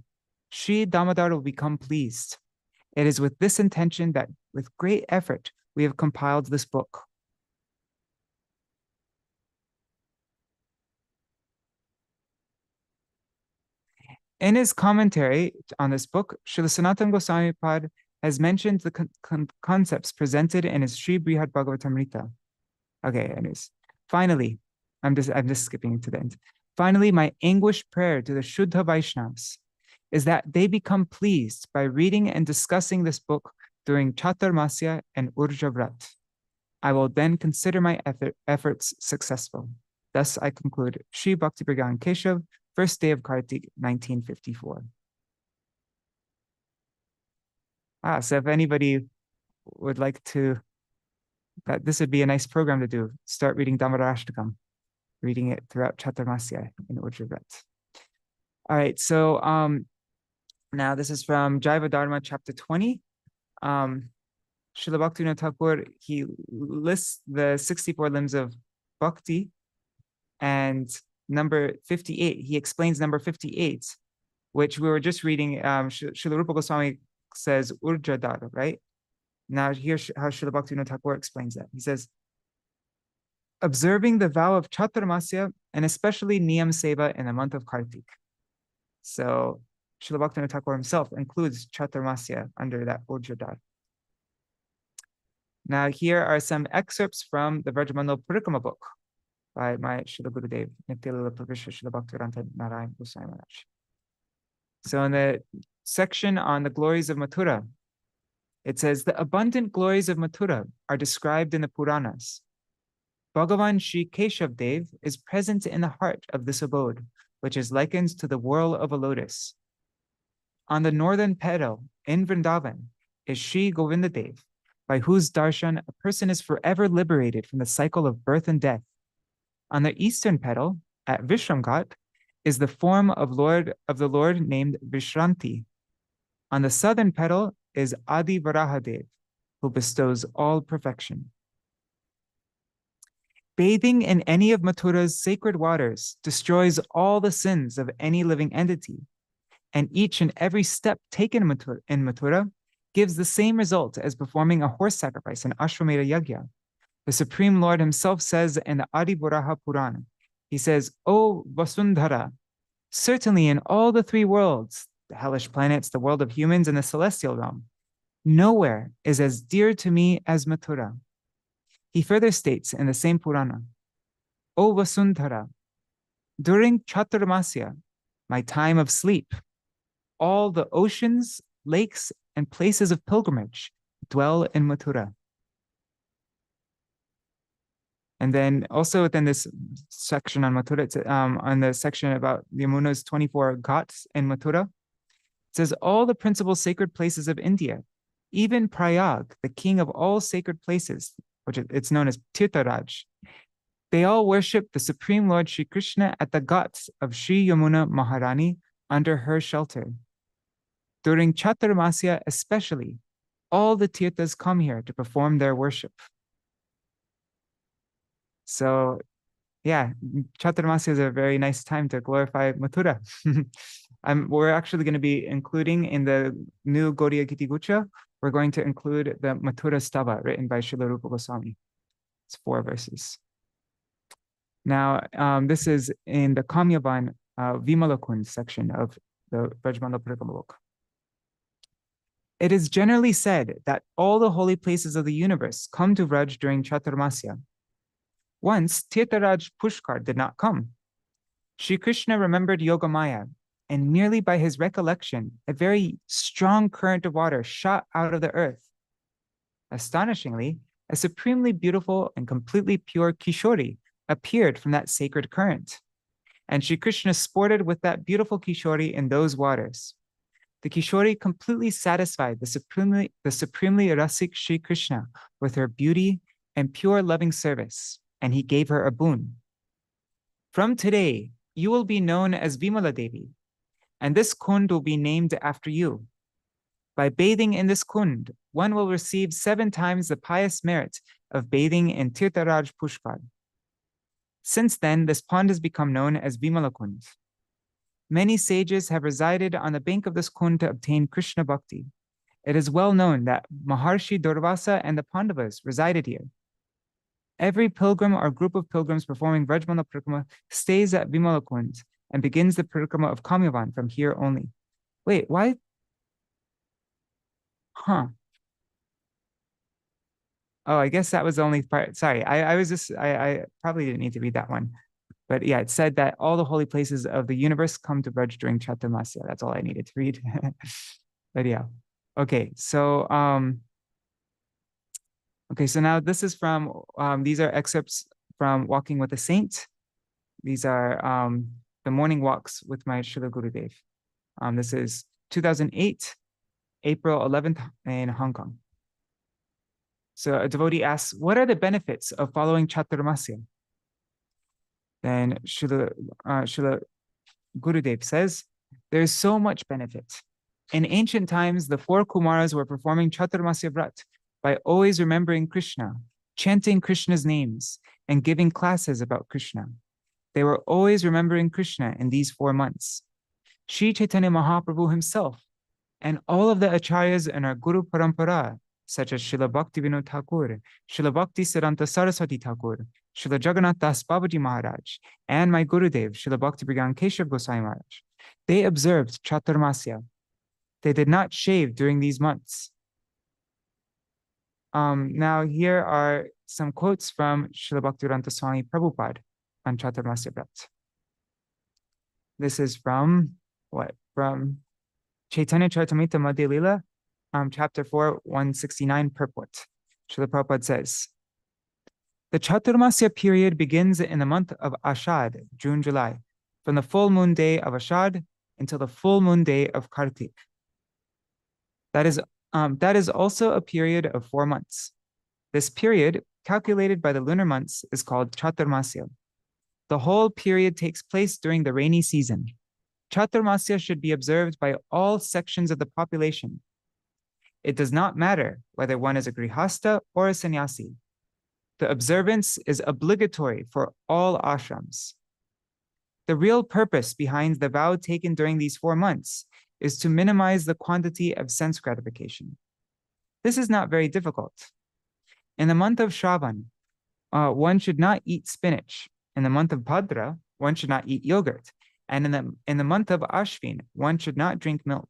Sri Damodar will become pleased. It is with this intention that, with great effort, we have compiled this book. In his commentary on this book, Srila Sanatana Goswami Pad has mentioned the concepts presented in his Sri Brihad Bhagavatamrita. Okay, anyways. Finally, I'm just skipping to the end. Finally, my anguished prayer to the Shuddha Vaishnavas is that they become pleased by reading and discussing this book during Cāturmāsya and Urja Vrat. I will then consider my efforts successful. Thus, I conclude Shri Bhakti Pragyan Keshav, first day of Kartik, 1954. So if anybody would like to, that this would be a nice program to do, start reading Damodarashtakam, reading it throughout Cāturmāsya in Urja Vrat. All right, so now this is from Jaiva Dharma, chapter 20. Srila Bhaktivinoda Thakur, he lists the 64 limbs of bhakti, and number 58, he explains number 58, which we were just reading. Srila Rupa Goswami says Urjadar, right? Now here's how Srila Bhaktivinoda Thakur explains that. He says, observing the vow of Cāturmāsya and especially Niyam Seva in the month of Kartik. So Srila Bhaktivinoda Thakur himself includes Cāturmāsya under that Urjadar. Now here are some excerpts from the Vrajamandal Parikrama book by my Srila Gurudev, Nityalila Pravisha Srila Bhaktivedanta Narayan Goswami Maharaj. So in the section on the glories of Mathura, it says, the abundant glories of Mathura are described in the Puranas. Bhagavan Shri Keshav Dev is present in the heart of this abode, which is likened to the whorl of a lotus. On the northern petal in Vrindavan is Shri Govinda Dev, by whose darshan a person is forever liberated from the cycle of birth and death. On the eastern petal, at Vishramghat, is the form of the Lord named Vishranti. On the southern petal is Adi Varahadev, who bestows all perfection. Bathing in any of Mathura's sacred waters destroys all the sins of any living entity, and each and every step taken in Mathura gives the same result as performing a horse sacrifice in Ashwamedha Yagya. The Supreme Lord himself says in the Adi Varaha Purana, he says, O Vasundhara, certainly in all the three worlds, the hellish planets, the world of humans, and the celestial realm, nowhere is as dear to me as Mathura. He further states in the same Purana, O Vasundhara, during Cāturmāsya, my time of sleep, all the oceans, lakes, and places of pilgrimage dwell in Mathura. And then also within this section on Mathura, it's, on the section about Yamuna's 24 ghats in Mathura, it says all the principal sacred places of India, even Prayag, the king of all sacred places, which it's known as Tirtharaj, they all worship the Supreme Lord Shri Krishna at the ghats of Shri Yamuna Maharani under her shelter. During Cāturmāsya especially, all the tirthas come here to perform their worship. So, yeah, Cāturmāsya is a very nice time to glorify Mathura. We're actually going to be including in the new Gaudiya Giti Gucha, we're going to include the Mathura Stava written by Srila Rupa Goswami. It's 4 verses. Now, this is in the Kamyavan Vimalakund section of the Vrajamandal Parikrama book. It is generally said that all the holy places of the universe come to Vraj during Cāturmāsya. Once, Tirtharaj Pushkar did not come. Shri Krishna remembered Yogamaya, and merely by his recollection, a very strong current of water shot out of the earth. Astonishingly, a supremely beautiful and completely pure Kishori appeared from that sacred current, and Shri Krishna sported with that beautiful Kishori in those waters. The Kishori completely satisfied the supremely Rasik Shri Krishna with her beauty and pure loving service, and he gave her a boon. From today, you will be known as Vimala Devi, and this kund will be named after you. By bathing in this kund, one will receive 7 times the pious merit of bathing in Tirtharaj Pushkar. Since then, this pond has become known as Vimalakund. Many sages have resided on the bank of this kund to obtain Krishna Bhakti. It is well known that Maharshi Durvasa and the Pandavas resided here. Every pilgrim or group of pilgrims performing Vrajmala Parikrama stays at Vimalakund and begins the Parikrama of Kamyavan from here only. Wait, why? Huh. Oh, I guess that was the only part. Sorry, I probably didn't need to read that one. But yeah, it said that all the holy places of the universe come to Braj during Cāturmāsya. That's all I needed to read. But yeah. Okay, so so now this is from these are excerpts from Walking with a Saint. These are the morning walks with my Srila Gurudev. This is 2008, April 11th in Hong Kong. So a devotee asks, what are the benefits of following Caturmasya? Then Srila Gurudev says, there's so much benefit. In ancient times, the 4 Kumaras were performing Caturmasya Vrat by always remembering Krishna, chanting Krishna's names, and giving classes about Krishna. They were always remembering Krishna in these 4 months. Sri Chaitanya Mahaprabhu himself and all of the acharyas in our Guru Parampara, such as Srila Bhaktivinoda Thakur, Srila Bhakti Siddhanta Saraswati Thakur, Srila Jagannath Das Babaji Maharaj, and my Gurudev, Srila Bhakti Brigyan Keshav Goswami Maharaj, they observed Cāturmāsya. They did not shave during these months. Now here are some quotes from Srila Bhaktivedanta Swami Prabhupada on Cāturmāsya Vrat. This is from what? From Chaitanya Charitamrita Madhya Lila, chapter 4, 169 purport. Srila Prabhupada says, the Cāturmāsya period begins in the month of Ashad, June, July, from the full moon day of Ashad until the full moon day of Kartik. That is also a period of 4 months. This period, calculated by the lunar months, is called Cāturmāsya. The whole period takes place during the rainy season. Cāturmāsya should be observed by all sections of the population. It does not matter whether one is a grihasta or a sannyasi. The observance is obligatory for all ashrams. The real purpose behind the vow taken during these 4 months is to minimize the quantity of sense gratification. This is not very difficult. In the month of Shravan, one should not eat spinach. In the month of Bhadra, one should not eat yogurt. And in the month of Ashvin, one should not drink milk.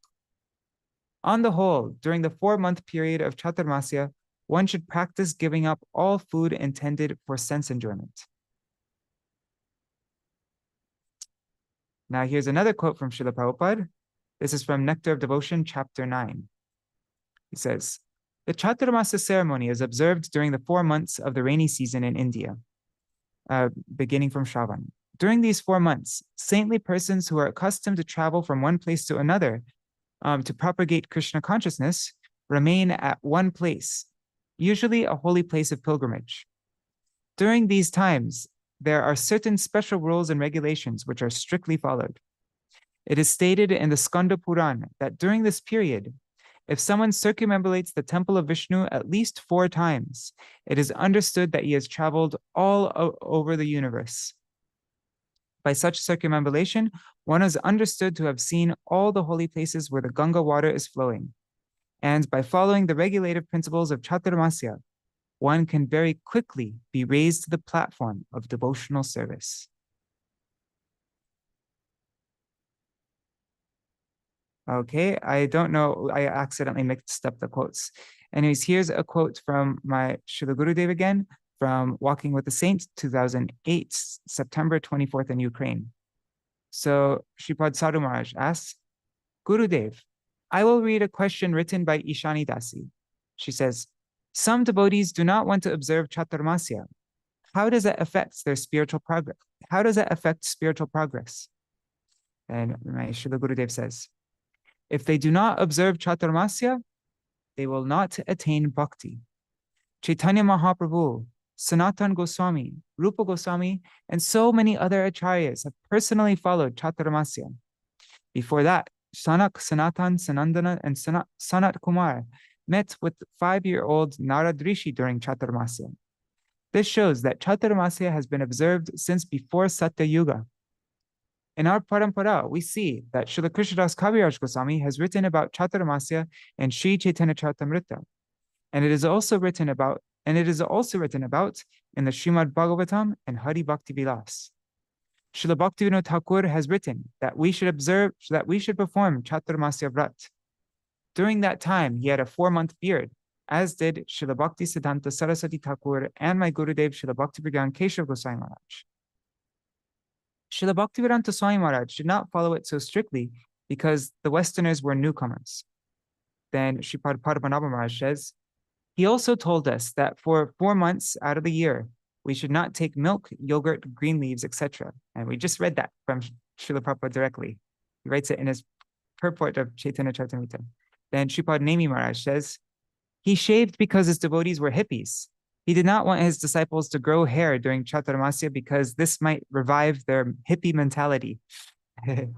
On the whole, during the 4-month period of Cāturmāsya, one should practice giving up all food intended for sense enjoyment. Now here's another quote from Srila Prabhupada. This is from Nectar of Devotion, chapter 9. He says, the Cāturmāsya ceremony is observed during the 4 months of the rainy season in India, beginning from Shravan. During these 4 months, saintly persons who are accustomed to travel from one place to another to propagate Krishna consciousness remain at one place, usually a holy place of pilgrimage. During these times, there are certain special rules and regulations which are strictly followed. It is stated in the Skanda Puran that during this period, if someone circumambulates the temple of Vishnu at least 4 times, it is understood that he has traveled all over the universe. By such circumambulation, one is understood to have seen all the holy places where the Ganga water is flowing. And by following the regulative principles of Cāturmāsya, one can very quickly be raised to the platform of devotional service. Okay, I don't know, I accidentally mixed up the quotes. Anyways, here's a quote from my Srila Gurudev again, from Walking with the Saint, 2008, September 24th in Ukraine. So Shripad Sadhu Maharaj asks, Gurudev, I will read a question written by Ishani Dasi. She says, some devotees do not want to observe Cāturmāsya. How does that affect their spiritual progress? How does that affect spiritual progress? And my Srila Gurudev says, if they do not observe Cāturmāsya, they will not attain bhakti. Chaitanya Mahaprabhu, Sanatan Goswami, Rupa Goswami, and so many other acharyas have personally followed Cāturmāsya. Before that, Sanak, Sanatan, Sanandana, and Sanat Kumar met with 5-year-old Narad Rishi during Cāturmāsya. This shows that Caturmasya has been observed since before Satya Yuga. In our parampara, we see that Srila Krishnadas Kaviraj Goswami has written about Cāturmāsya in Sri Chaitanya Charitamrita, and it is also written about in the Srimad Bhagavatam and Hari Bhakti Vilas. Srila Bhaktivinoda Thakur has written that we should perform Cāturmāsya Vrat. During that time, he had a 4-month beard, as did Srila Bhakti Siddhanta Saraswati Thakur and my Gurudev Srila Bhaktivedanta Keshav Goswami Maharaj. Srila Bhaktivedanta Swami Maharaj did not follow it so strictly because the Westerners were newcomers. Then Sripad Padmanabha Maharaj says, he also told us that for 4 months out of the year, we should not take milk, yogurt, green leaves, etc. And we just read that from Srila Prabhupada directly. He writes it in his purport of Chaitanya Charitamrita. Then Sripad Nemi Maharaj says, he shaved because his devotees were hippies. He did not want his disciples to grow hair during Cāturmāsya because this might revive their hippie mentality. The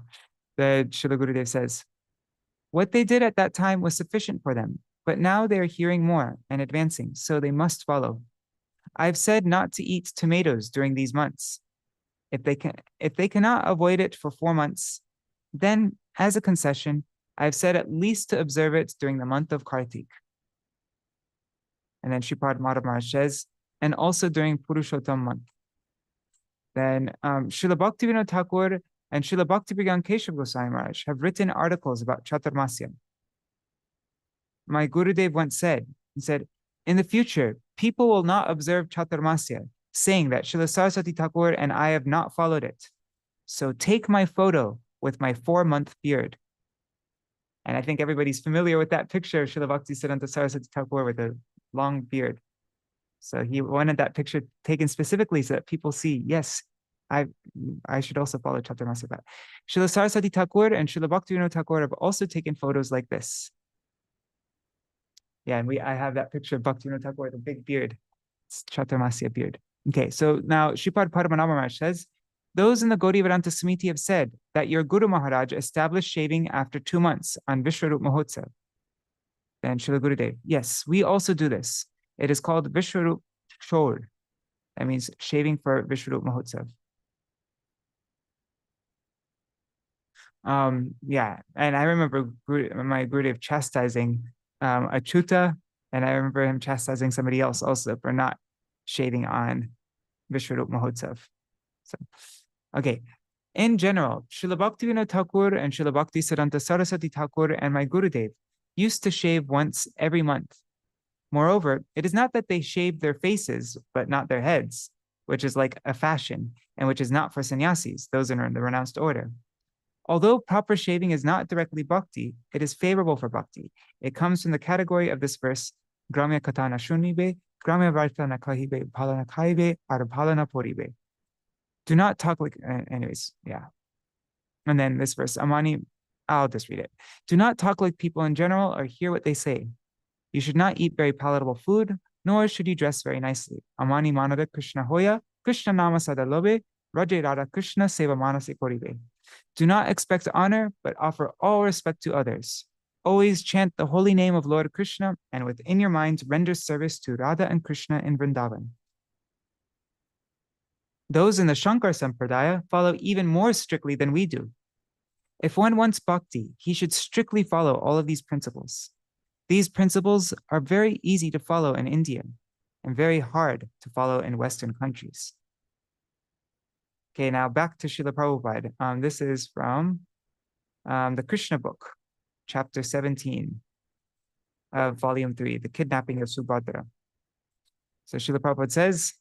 Srila Gurudev says, what they did at that time was sufficient for them, but now they are hearing more and advancing, so they must follow. I've said not to eat tomatoes during these months. If they cannot avoid it for 4 months, then as a concession, I've said at least to observe it during the month of Kartik. And then Sripad Madhav Maharaj says, and also during Purushottam month. Then Srila Bhaktivinoda Thakur and Srila Bhaktivedanta Keshav Goswami Maharaj have written articles about Cāturmāsya. My Gurudev once said, in the future, people will not observe Cāturmāsya, saying that Srila Saraswati Thakur and I have not followed it. So take my photo with my 4-month beard. And I think everybody's familiar with that picture of Srila Bhaktisiddhanta Saraswati Thakur with a long beard. So he wanted that picture taken specifically so that people see, yes, I should also follow Cāturmāsya. Srila Saraswati Thakur and Srila Bhaktivinoda Thakur have also taken photos like this. Yeah, and I have that picture of Bhaktivinoda Thakur with a big beard. It's Cāturmāsya beard. Okay, so now Sripad Padmanabha Maharaj says, those in the Gaudiya Vedanta Samiti have said that your Guru Maharaj established shaving after 2 months on Vishwarup Mahotsav. Then Srila Gurudev, yes, we also do this. It is called Vishwarup Shor. That means shaving for Vishwarup Mahotsav. Yeah, and I remember my Gurudev chastising Achyuta, and I remember him chastising somebody else also for not shaving on Vishwarup Mahotsav. So, okay. In general, Srila Bhaktivinoda Thakur and Srila Bhaktisiddhanta Saraswati Thakur and my Gurudev used to shave once every month. Moreover, it is not that they shaved their faces, but not their heads, which is like a fashion, and which is not for sannyasis, those in the renounced order. Although proper shaving is not directly bhakti, it is favorable for bhakti. It comes from the category of this verse, Gramya Katana Shunibe, Gramya Vartana Kahibe, Palana Kaibe, Palana Poribe. Do not talk like, anyways, yeah. And then this verse, Amani, I'll just read it. Do not talk like people in general or hear what they say. You should not eat very palatable food, nor should you dress very nicely. Amani Manada Krishna Hoya, Krishna Nama Sadalobe, Raja Radha Krishna Seva Manase Koribe. Do not expect honor, but offer all respect to others. Always chant the holy name of Lord Krishna, and within your mind render service to Radha and Krishna in Vrindavan. Those in the Shankar Sampradaya follow even more strictly than we do. If one wants bhakti, he should strictly follow all of these principles. These principles are very easy to follow in India and very hard to follow in Western countries. Okay, now back to Srila Prabhupada. This is from the Krishna book, chapter 17 of volume 3, the kidnapping of Subhadra. So Srila Prabhupada says,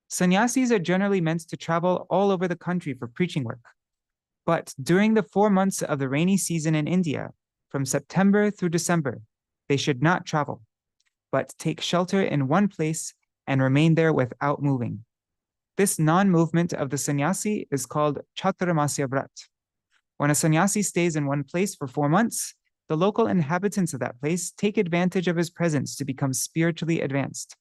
sannyasis are generally meant to travel all over the country for preaching work. But during the 4 months of the rainy season in India, from September through December, they should not travel, but take shelter in one place and remain there without moving. This non-movement of the sannyasi is called Cāturmāsya Vrat. When a sannyasi stays in one place for 4 months, the local inhabitants of that place take advantage of his presence to become spiritually advanced.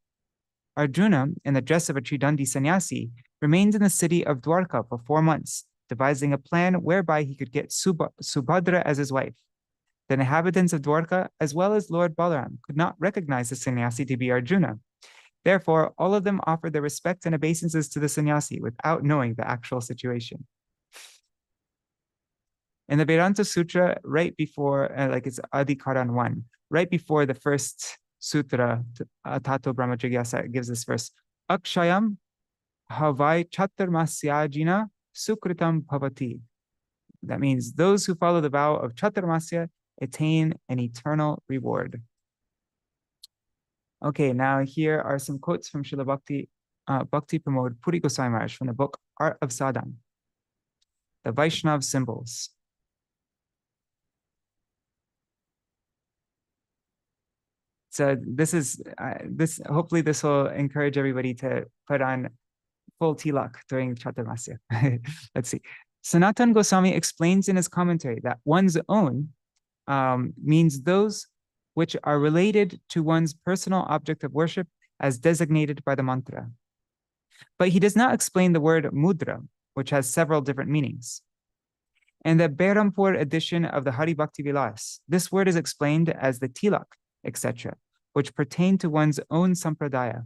Arjuna, in the dress of a Tridandi sannyasi, remained in the city of Dwarka for 4 months devising a plan whereby he could get Subhadra as his wife. The inhabitants of Dwarka, as well as Lord Balaram, could not recognize the sannyasi to be Arjuna. Therefore, all of them offered their respects and obeisances to the sannyasi without knowing the actual situation. In the Vedanta Sutra, right before, it's Adhikaran 1, right before the first sutra, Tato Brahma Jigyasa, it gives this verse, Akshayam Havai Cāturmāsyajina Sukritam Bhavati. That means those who follow the vow of Cāturmāsya attain an eternal reward. Okay, now here are some quotes from Srila Bhakti Pramod Puri Goswami Maharaj from the book Art of Sadhana, the Vaishnav symbols. So this is hopefully this will encourage everybody to put on full tilak during Caturmasya. Let's see. Sanatan Goswami explains in his commentary that one's own means those which are related to one's personal object of worship as designated by the mantra. But he does not explain the word mudra, which has several different meanings. In the Behrampur edition of the Hari Bhakti Vilas, this word is explained as the tilak, etc., which pertain to one's own sampradaya.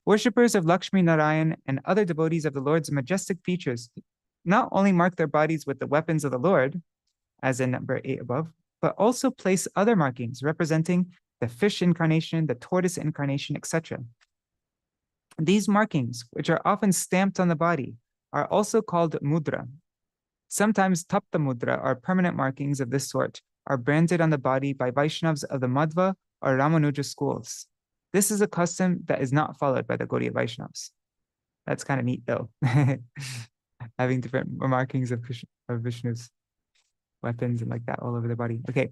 Worshippers of Lakshmi Narayan and other devotees of the Lord's majestic features not only mark their bodies with the weapons of the Lord, as in number 8 above, but also place other markings representing the fish incarnation, the tortoise incarnation, etc. These markings, which are often stamped on the body, are also called mudra. Sometimes tapta mudra, or permanent markings of this sort, are branded on the body by Vaishnavas of the Madhva or Ramanuja schools. This is a custom that is not followed by the Gaudiya Vaishnavas. That's kind of neat, though, having different markings of Vishnu's weapons and like that all over the body. Okay.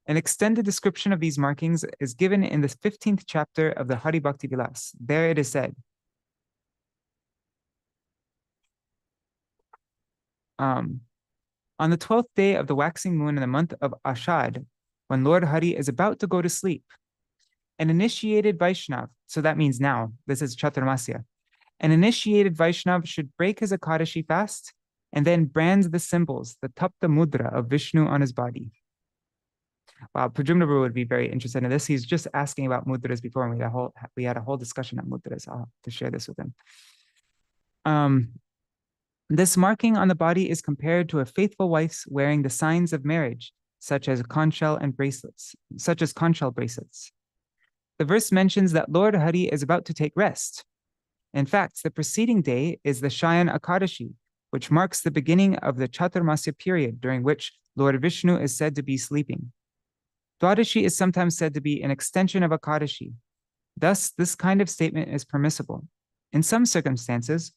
An extended description of these markings is given in the 15th chapter of the Hari Bhakti Vilas. There it is said, on the 12th day of the waxing moon in the month of Ashad, when Lord Hari is about to go to sleep, an initiated Vaishnav, so that means now, this is Caturmasya, an initiated Vaishnav should break his Akadashi fast and then brand the symbols, the tapta mudra of Vishnu on his body. Wow, Pradyumna would be very interested in this. He's just asking about mudras before, and we had a whole discussion on mudras. I'll have to share this with him. This marking on the body is compared to a faithful wife's wearing the signs of marriage, such as conch shell bracelets. The verse mentions that Lord Hari is about to take rest. In fact, the preceding day is the Shayan Akadashi, which marks the beginning of the Cāturmāsya period during which Lord Vishnu is said to be sleeping. Dwadashi is sometimes said to be an extension of Akadashi. Thus, this kind of statement is permissible. In some circumstances,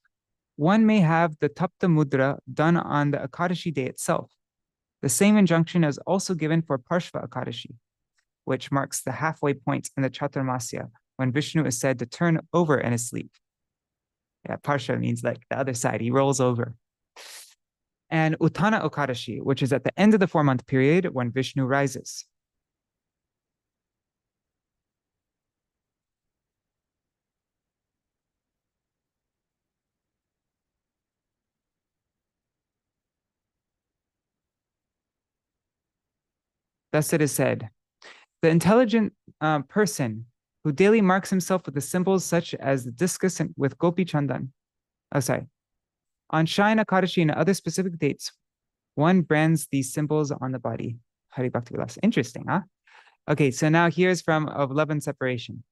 one may have the tapta mudra done on the Akadashi day itself. The same injunction is also given for Parshva Akadashi, which marks the halfway point in the Caturmasya when Vishnu is said to turn over in his sleep. Yeah, Parsha means like the other side, he rolls over. And Uttana Akadashi, which is at the end of the 4-month period when Vishnu rises. Thus it is said, the intelligent person who daily marks himself with the symbols such as the discus and with Gopi Chandan. On Shayan Akadashi and other specific dates, one brands these symbols on the body. Hari Bhakti Vilas. Interesting, huh? Okay, so now here's from Of Love and Separation.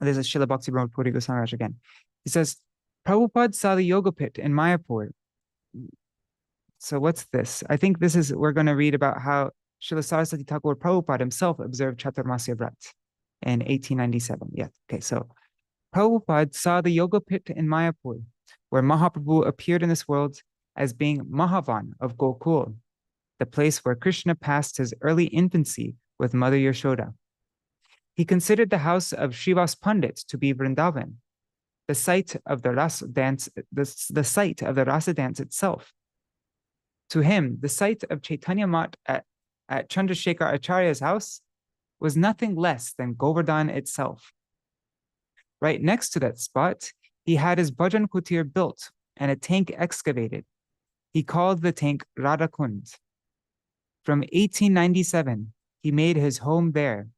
This is Srila Bhakti Pramod Puri Goswami Maharaj again. He says, Prabhupada saw the yoga pit in Mayapur. So what's this? I think this is, we're going to read about how Srila Saraswati Thakur Prabhupada himself observed Cāturmāsya Vrat in 1897. Yeah, okay, so Prabhupada saw the yoga pit in Mayapur, where Mahaprabhu appeared in this world as being Mahavan of Gokul, the place where Krishna passed his early infancy with Mother Yashoda. He considered the house of Srivas Pandit to be Vrindavan, the site of the rasa dance, the site of the rasa dance itself. To him, the site of Chaitanya Mat at Chandrasekhar Acharya's house was nothing less than Govardhan itself. Right next to that spot, he had his bhajan kutir built and a tank excavated, He called the tank Radhakund. From 1897, he made his home there,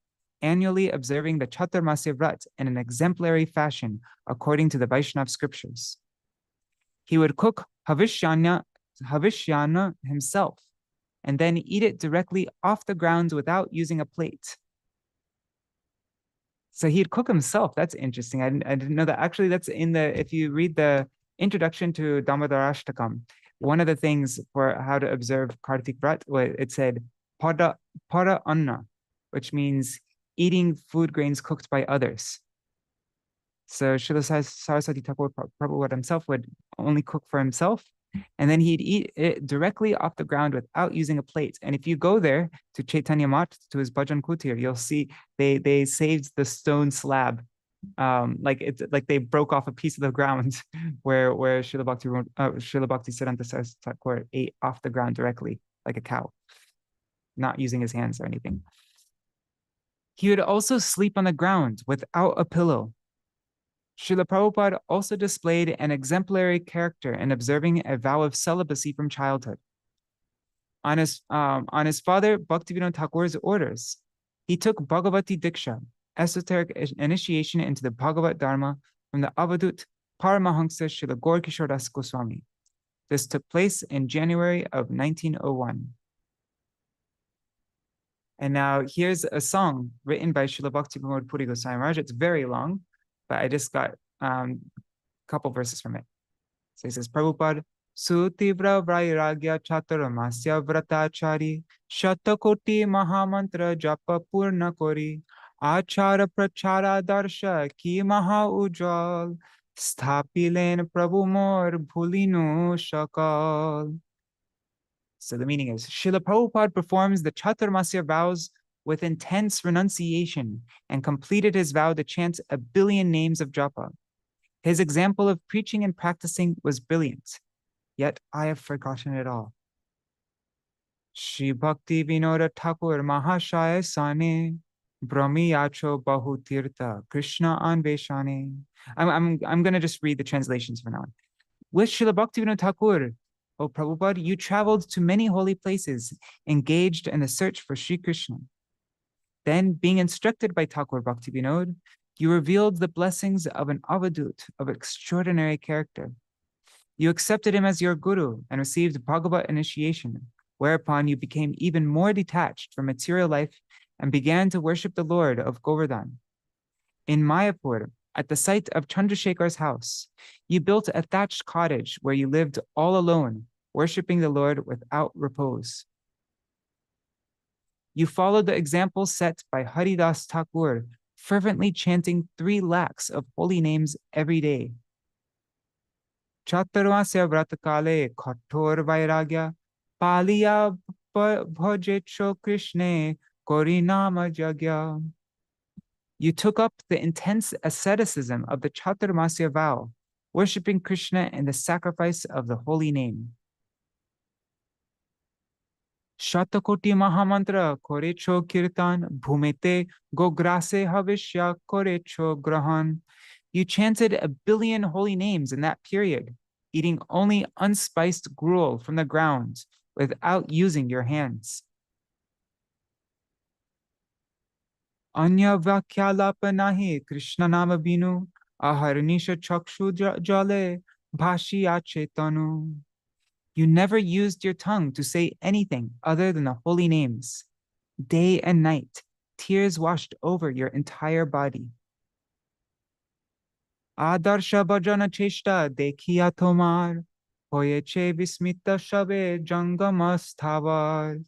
annually observing the Cāturmāsya Vrat in an exemplary fashion according to the Vaishnava scriptures. He would cook Havishyana himself and then eat it directly off the ground without using a plate. So he'd cook himself. That's interesting. I didn't know that. Actually, that's in the, if you read the introduction to Damodarashtakam, one of the things for how to observe Kartik Vrat, it said, para anna, which means eating food grains cooked by others. So Srila Saraswati Thakur Prabhupada himself would only cook for himself, and then he'd eat it directly off the ground without using a plate. And if you go there to Chaitanya Mat, to his Bhajan Kutir, you'll see they saved the stone slab. Like they broke off a piece of the ground where Srila Bhakti Siddhanta Saraswati Thakur ate off the ground directly, like a cow, not using his hands or anything. He would also sleep on the ground without a pillow. Srila Prabhupada also displayed an exemplary character in observing a vow of celibacy from childhood. On his father Bhaktivinoda Thakur's orders, he took Bhagavati Diksha, esoteric initiation into the Bhagavat Dharma, from the Avadut Paramahansa Srila Gaur Kishore Das Goswami. This took place in January of 1901. And now here's a song written by Srila Bhaktivinoda Puri Goswami Maharaj. It's very long, but I just got a couple verses from it. So he says, Prabhupada, Sutivra Vairagya Cāturmāsya Vratachari Shatakoti Mahamantra Japa Purna Kori Achara Prachara Darsha Ki Maha Ujjal Sthapilen Prabhu Mor Bhulinu Shakal. So the meaning is, Srila Prabhupada performs the Cāturmāsya vows with intense renunciation and completed his vow to chant 1 billion names of japa. His example of preaching and practicing was brilliant, yet I have forgotten it all. Shri Bhakti Vinoda Thakur Mahashaya Sane Brahmiyacho Bahu Tirtha Krishna Anveshane. I'm going to just read the translations for now. With Srila Bhakti Vinoda Thakur, O Prabhupada, you traveled to many holy places, engaged in the search for Sri Krishna. Then, being instructed by Thakur Bhaktivinoda, you revealed the blessings of an avadut of extraordinary character. You accepted him as your guru and received Bhagavat initiation, whereupon you became even more detached from material life and began to worship the Lord of Govardhan. In Mayapur, at the site of Chandrasekhar's house, you built a thatched cottage where you lived all alone, worshiping the Lord without repose. You followed the example set by Haridas Thakur, fervently chanting 3 lakhs of holy names every day. Cāturmāsya vratakale kathor vairagya paliya bhajecho Krishne korinama jagya. You took up the intense asceticism of the Cāturmāsya vow, worshipping Krishna in the sacrifice of the holy name. Shatakoti Mahamantra korecho kirtan bhumete gograse havishya korecho grahan. You chanted 1 billion holy names in that period, eating only unspiced gruel from the ground without using your hands. Anya vakyalapa nahi Krishna nama binu aharnisha chakshu jale bhashi achetanu. You never used your tongue to say anything other than the holy names. Day and night, tears washed over your entire body. Adarsha bhajana cheshta dekhiya tomar hoyeche vismita shabe jangamas thavar.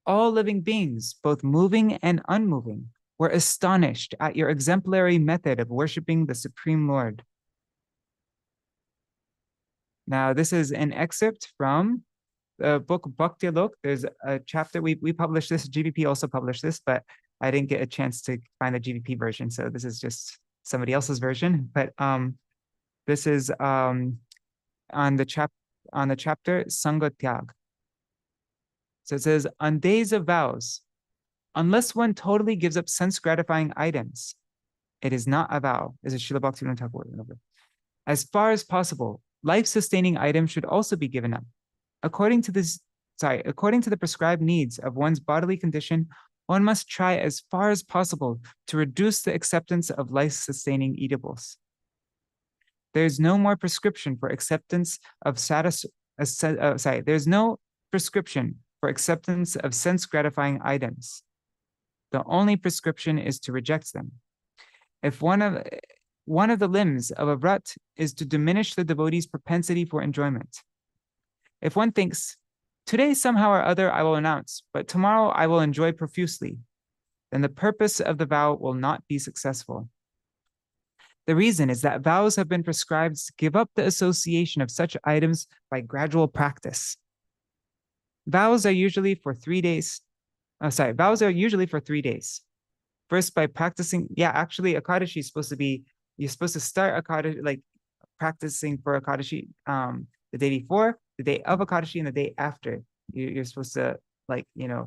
All living beings, both moving and unmoving, were astonished at your exemplary method of worshiping the Supreme Lord. Now, this is an excerpt from the book Bhakti Lok. There's a chapter, we published this, GBP also published this, but I didn't get a chance to find the GBP version, so this is just somebody else's version. But this is on the chapter Sanga Tyag. So it says, on days of vows, unless one totally gives up sense-gratifying items, it is not a vow. This is Srila Bhaktivinoda Thakur. As far as possible, life-sustaining items should also be given up. According to the prescribed needs of one's bodily condition, one must try as far as possible to reduce the acceptance of life-sustaining eatables. There is no more prescription for acceptance of there's no prescription for acceptance of sense-gratifying items. The only prescription is to reject them. If one of the limbs of a vrat is to diminish the devotee's propensity for enjoyment. If one thinks, today somehow or other I will renounce, but tomorrow I will enjoy profusely, then the purpose of the vow will not be successful. The reason is that vows have been prescribed to give up the association of such items by gradual practice. Vows are usually for 3 days. Vows are usually for 3 days. First, by practicing, actually, Akadashi is supposed to be, you're supposed to start Akadashi, like practicing for Akadashi the day before, the day of Akadashi, and the day after. You're supposed to, like, it's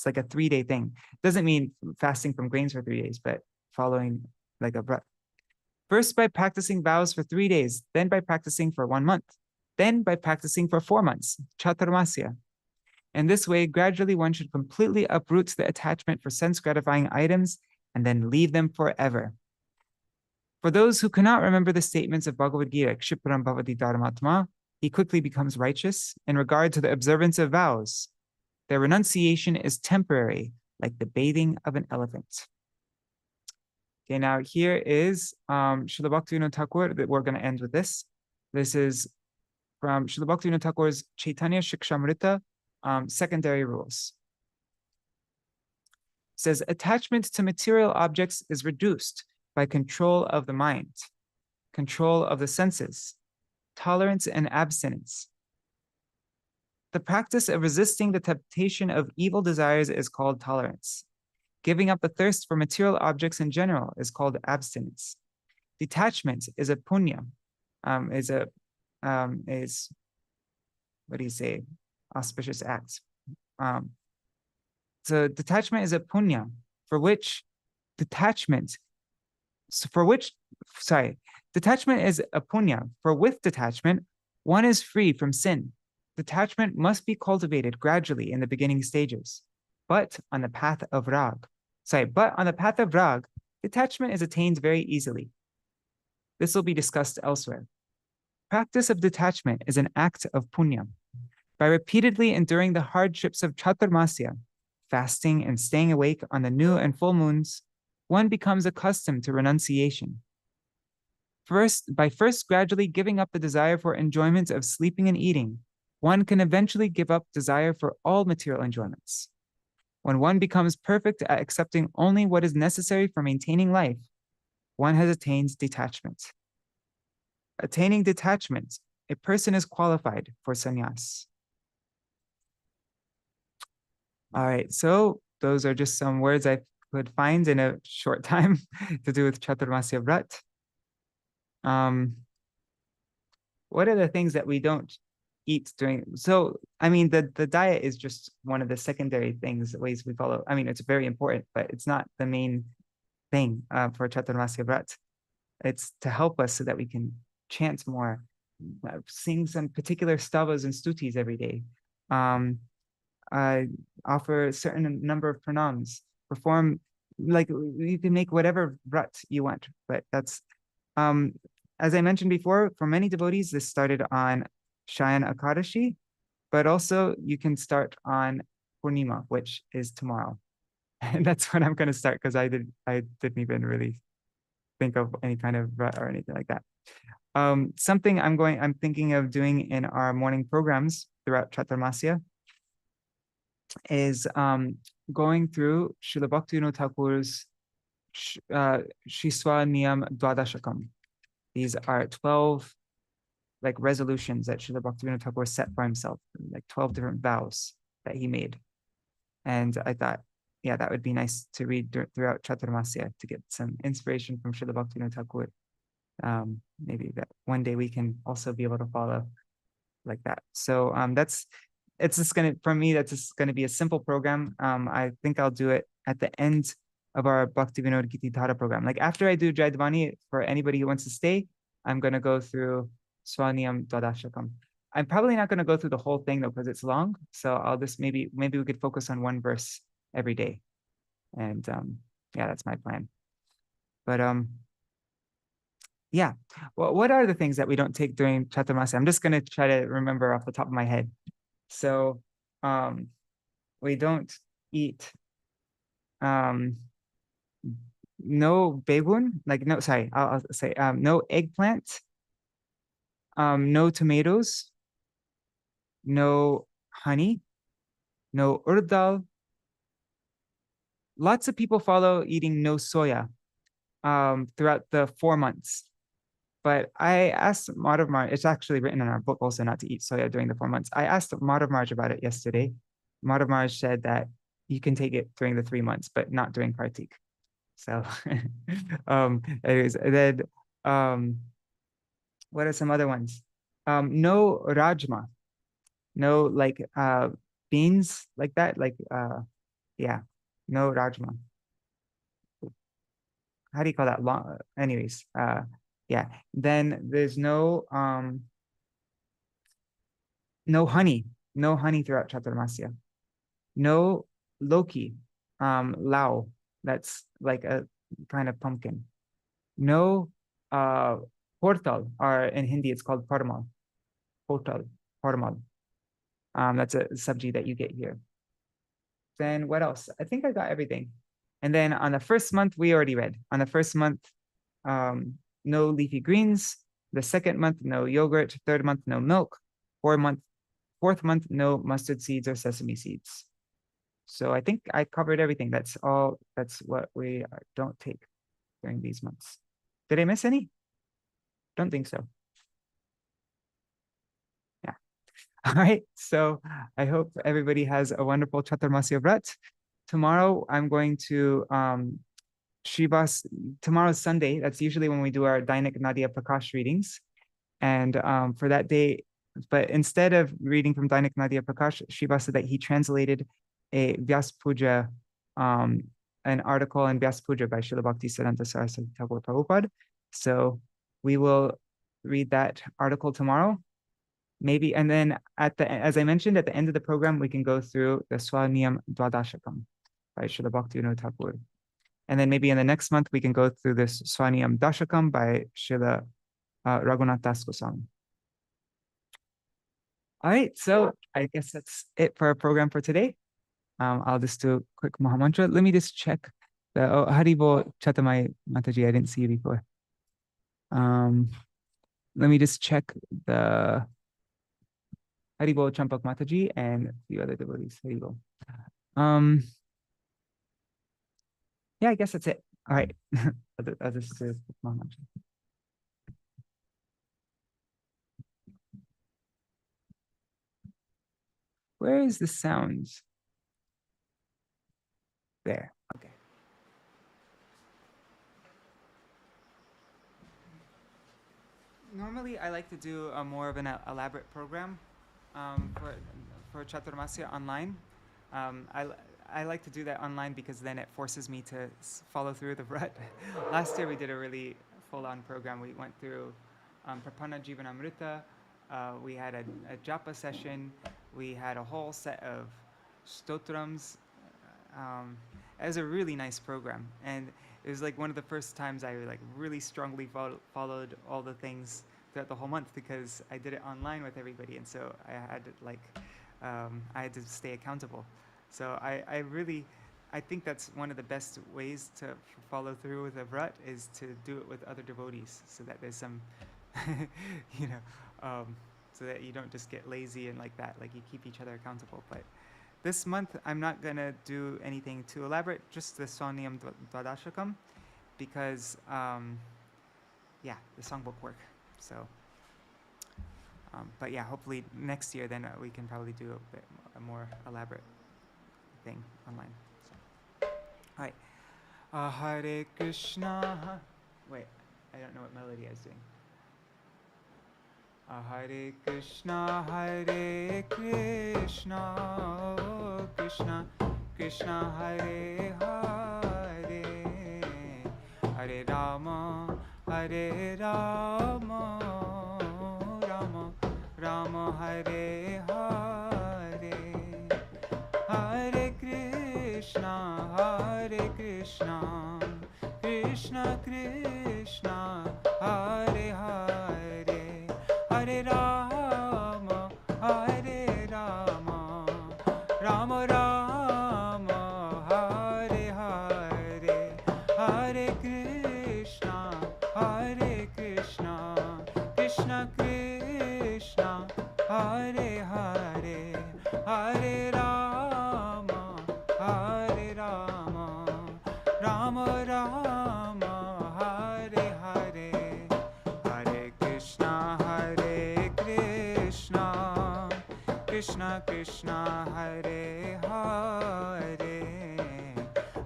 like a 3-day thing. Doesn't mean fasting from grains for 3 days, but following like a vrat. First, by practicing vows for 3 days, then by practicing for 1 month, then by practicing for 4 months, Cāturmāsya. In this way, gradually one should completely uproot the attachment for sense-gratifying items and then leave them forever. For those who cannot remember the statements of Bhagavad Gita, Kshiparam Bhavati Dharmatma, he quickly becomes righteous in regard to the observance of vows. Their renunciation is temporary, like the bathing of an elephant. Okay, now here is Srila Bhaktivinoda Thakur. We're going to end with this. This is from Srila Bhaktivinoda Thakur's Chaitanya Shikshamrita, secondary rules. It says, attachment to material objects is reduced by control of the mind, control of the senses, tolerance and abstinence. The practice of resisting the temptation of evil desires is called tolerance. Giving up the thirst for material objects in general is called abstinence. Detachment is a punya, auspicious act. So detachment is a punya, detachment is a punya, for with detachment, one is free from sin. Detachment must be cultivated gradually in the beginning stages, but on the path of rag. Detachment is attained very easily. This will be discussed elsewhere. Practice of detachment is an act of punya. By repeatedly enduring the hardships of Caturmasya, fasting and staying awake on the new and full moons, one becomes accustomed to renunciation. By first gradually giving up the desire for enjoyments of sleeping and eating, one can eventually give up desire for all material enjoyments. When one becomes perfect at accepting only what is necessary for maintaining life, one has attained detachment. Attaining detachment, a person is qualified for sannyas. All right, so those are just some words I could find in a short time to do with Caturmasya Vrat. What are the things that we don't eat during? So, I mean, the diet is just one of the secondary things, ways we follow. I mean, it's very important, but it's not the main thing for Caturmasya Vrat. It's to help us so that we can chant more, sing some particular stavas and stutis every day. Offer a certain number of pranams, perform, like you can make whatever vrat you want, but that's, as I mentioned before, for many devotees, this started on Shayan Akadashi, but also you can start on Purnima, which is tomorrow. And that's when I'm going to start, because I didn't even really think of any kind of vrat or anything like that. Something I'm thinking of doing in our morning programs throughout Caturmasya is going through Srila Bhaktivinoda Thakur's Shiswa Niyam Dwadashakam. These are 12 like resolutions that Srila Bhaktivinoda Thakur set for himself, like 12 different vows that he made. And I thought, yeah, that would be nice to read throughout Caturmasya to get some inspiration from Srila Bhaktivinoda Thakur. Maybe that one day we can also be able to follow like that. So it's just gonna, for me, that's just gonna be a simple program. I think I'll do it at the end of our Bhaktivinoda Gitidhara program. Like after I do Jaidvani, for anybody who wants to stay, I'm gonna go through Swaniyam Dwadashakam. I'm probably not going to go through the whole thing though, because it's long. So I'll just maybe we could focus on one verse every day. And yeah, that's my plan. But yeah. Well, what are the things that we don't take during Caturmasya? I'm just going to try to remember off the top of my head. So we don't eat no begun, like no, sorry, I'll say no eggplant, no tomatoes, no honey, no urd dal. Lots of people follow eating no soya throughout the 4 months. But I asked Madhav Marj, it's actually written in our book also not to eat soya during the 4 months. I asked Madhav Marj about it yesterday. Madhav Marj said that you can take it during the 3 months, but not during Kartik. So anyways, then what are some other ones? No rajma, no like beans like that, like yeah, no rajma. How do you call that? Long, anyways, yeah. Then there's no honey, no honey throughout Cāturmāsya. No Loki, lao, that's like a kind of pumpkin. No portal, or in Hindi it's called parmal. Portal, parmal. That's a sabji that you get here. Then what else? I think I got everything. And then on the first month, we already read. On the first month, no leafy greens. The second month, no yogurt. Third month, no milk. Fourth month, no mustard seeds or sesame seeds. So I think I covered everything. That's all. That's what we don't take during these months. Did I miss any? Don't think so. Yeah. All right. So I hope everybody has a wonderful Caturmasya Vrat. Tomorrow I'm going to Shivas. Tomorrow's Sunday. That's usually when we do our Dainik Nadia Prakash readings. And for that day, but instead of reading from Dainik Nadia Prakash, Shiva said that he translated a Vyas Puja, an article in Vyas Puja by Srila Bhaktisiddhanta Saraswati Thakur Prabhupada. So we will read that article tomorrow. Maybe, and then as I mentioned, at the end of the program, we can go through the Swaniyam Dwadashakam by Srila Bhaktivinoda Thakur. And then maybe in the next month, we can go through this Swaniyam Dashakam by Srila Raghunath Das Goswami. All right, so I guess that's it for our program for today. I'll just do a quick Mahamantra. Let me just check the Haribol Chatamai Mataji. I didn't see you before. Let me just check the Haribol Champak Mataji and a few other devotees. Haribol. Yeah, I guess that's it. All right. I'll just do a quick Mahamantra. Where is the sounds? There. Okay. Normally, I like to do a more of an elaborate program for Caturmasya online. I like to do that online because then it forces me to follow through the rut. Last year we did a really full-on program. We went through Prapanna Jivanamrita. We had a japa session. We had a whole set of stotrams. It was a really nice program, and it was like one of the first times I like really strongly followed all the things throughout the whole month, because I did it online with everybody, and so I had to I had to stay accountable. So I think that's one of the best ways to follow through with a vrat, is to do it with other devotees, so that there's some, so that you don't just get lazy and like that, like you keep each other accountable. But this month, I'm not going to do anything too elaborate, just the Swaniyam Dwadashakam, because, yeah, the songbook work. So, but yeah, hopefully next year, then we can probably do a more elaborate thing online. So, all right. Hare Krishna. Wait, I don't know what melody I was doing. Hare Krishna, Hare Krishna, Krishna Krishna, Hare Hare, Hare Rama, Hare Rama, Rama Rama, Rama Hare Hare Hare Krishna Krishna Krishna Hare Hare Hare Rama Rama Rama Hare Hare Hare Krishna Krishna Krishna Hare Hare Hare Rama Rama Rama Hare Hare Hare Krishna Krishna Krishna Hare Hare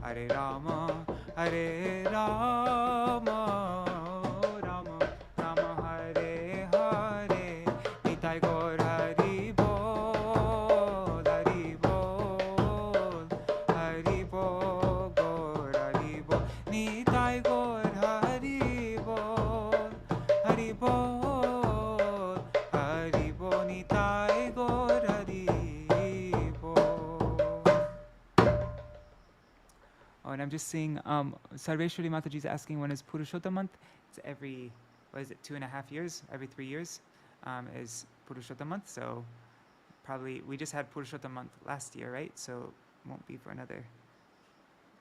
Hare Rama Rama Rama Hare Hare Nitai Gaur Haribol Haribol Gaur Haribol Nitai Gaur Haribol Haribol Nitai Gaur Haribol. Oh, and I'm just seeing Sarveshwari Mataji is asking, when is Purushottam month? It's every, 2.5 years? Every 3 years is Purushottam month. So probably, we just had Purushottam month last year, right? So it won't be for another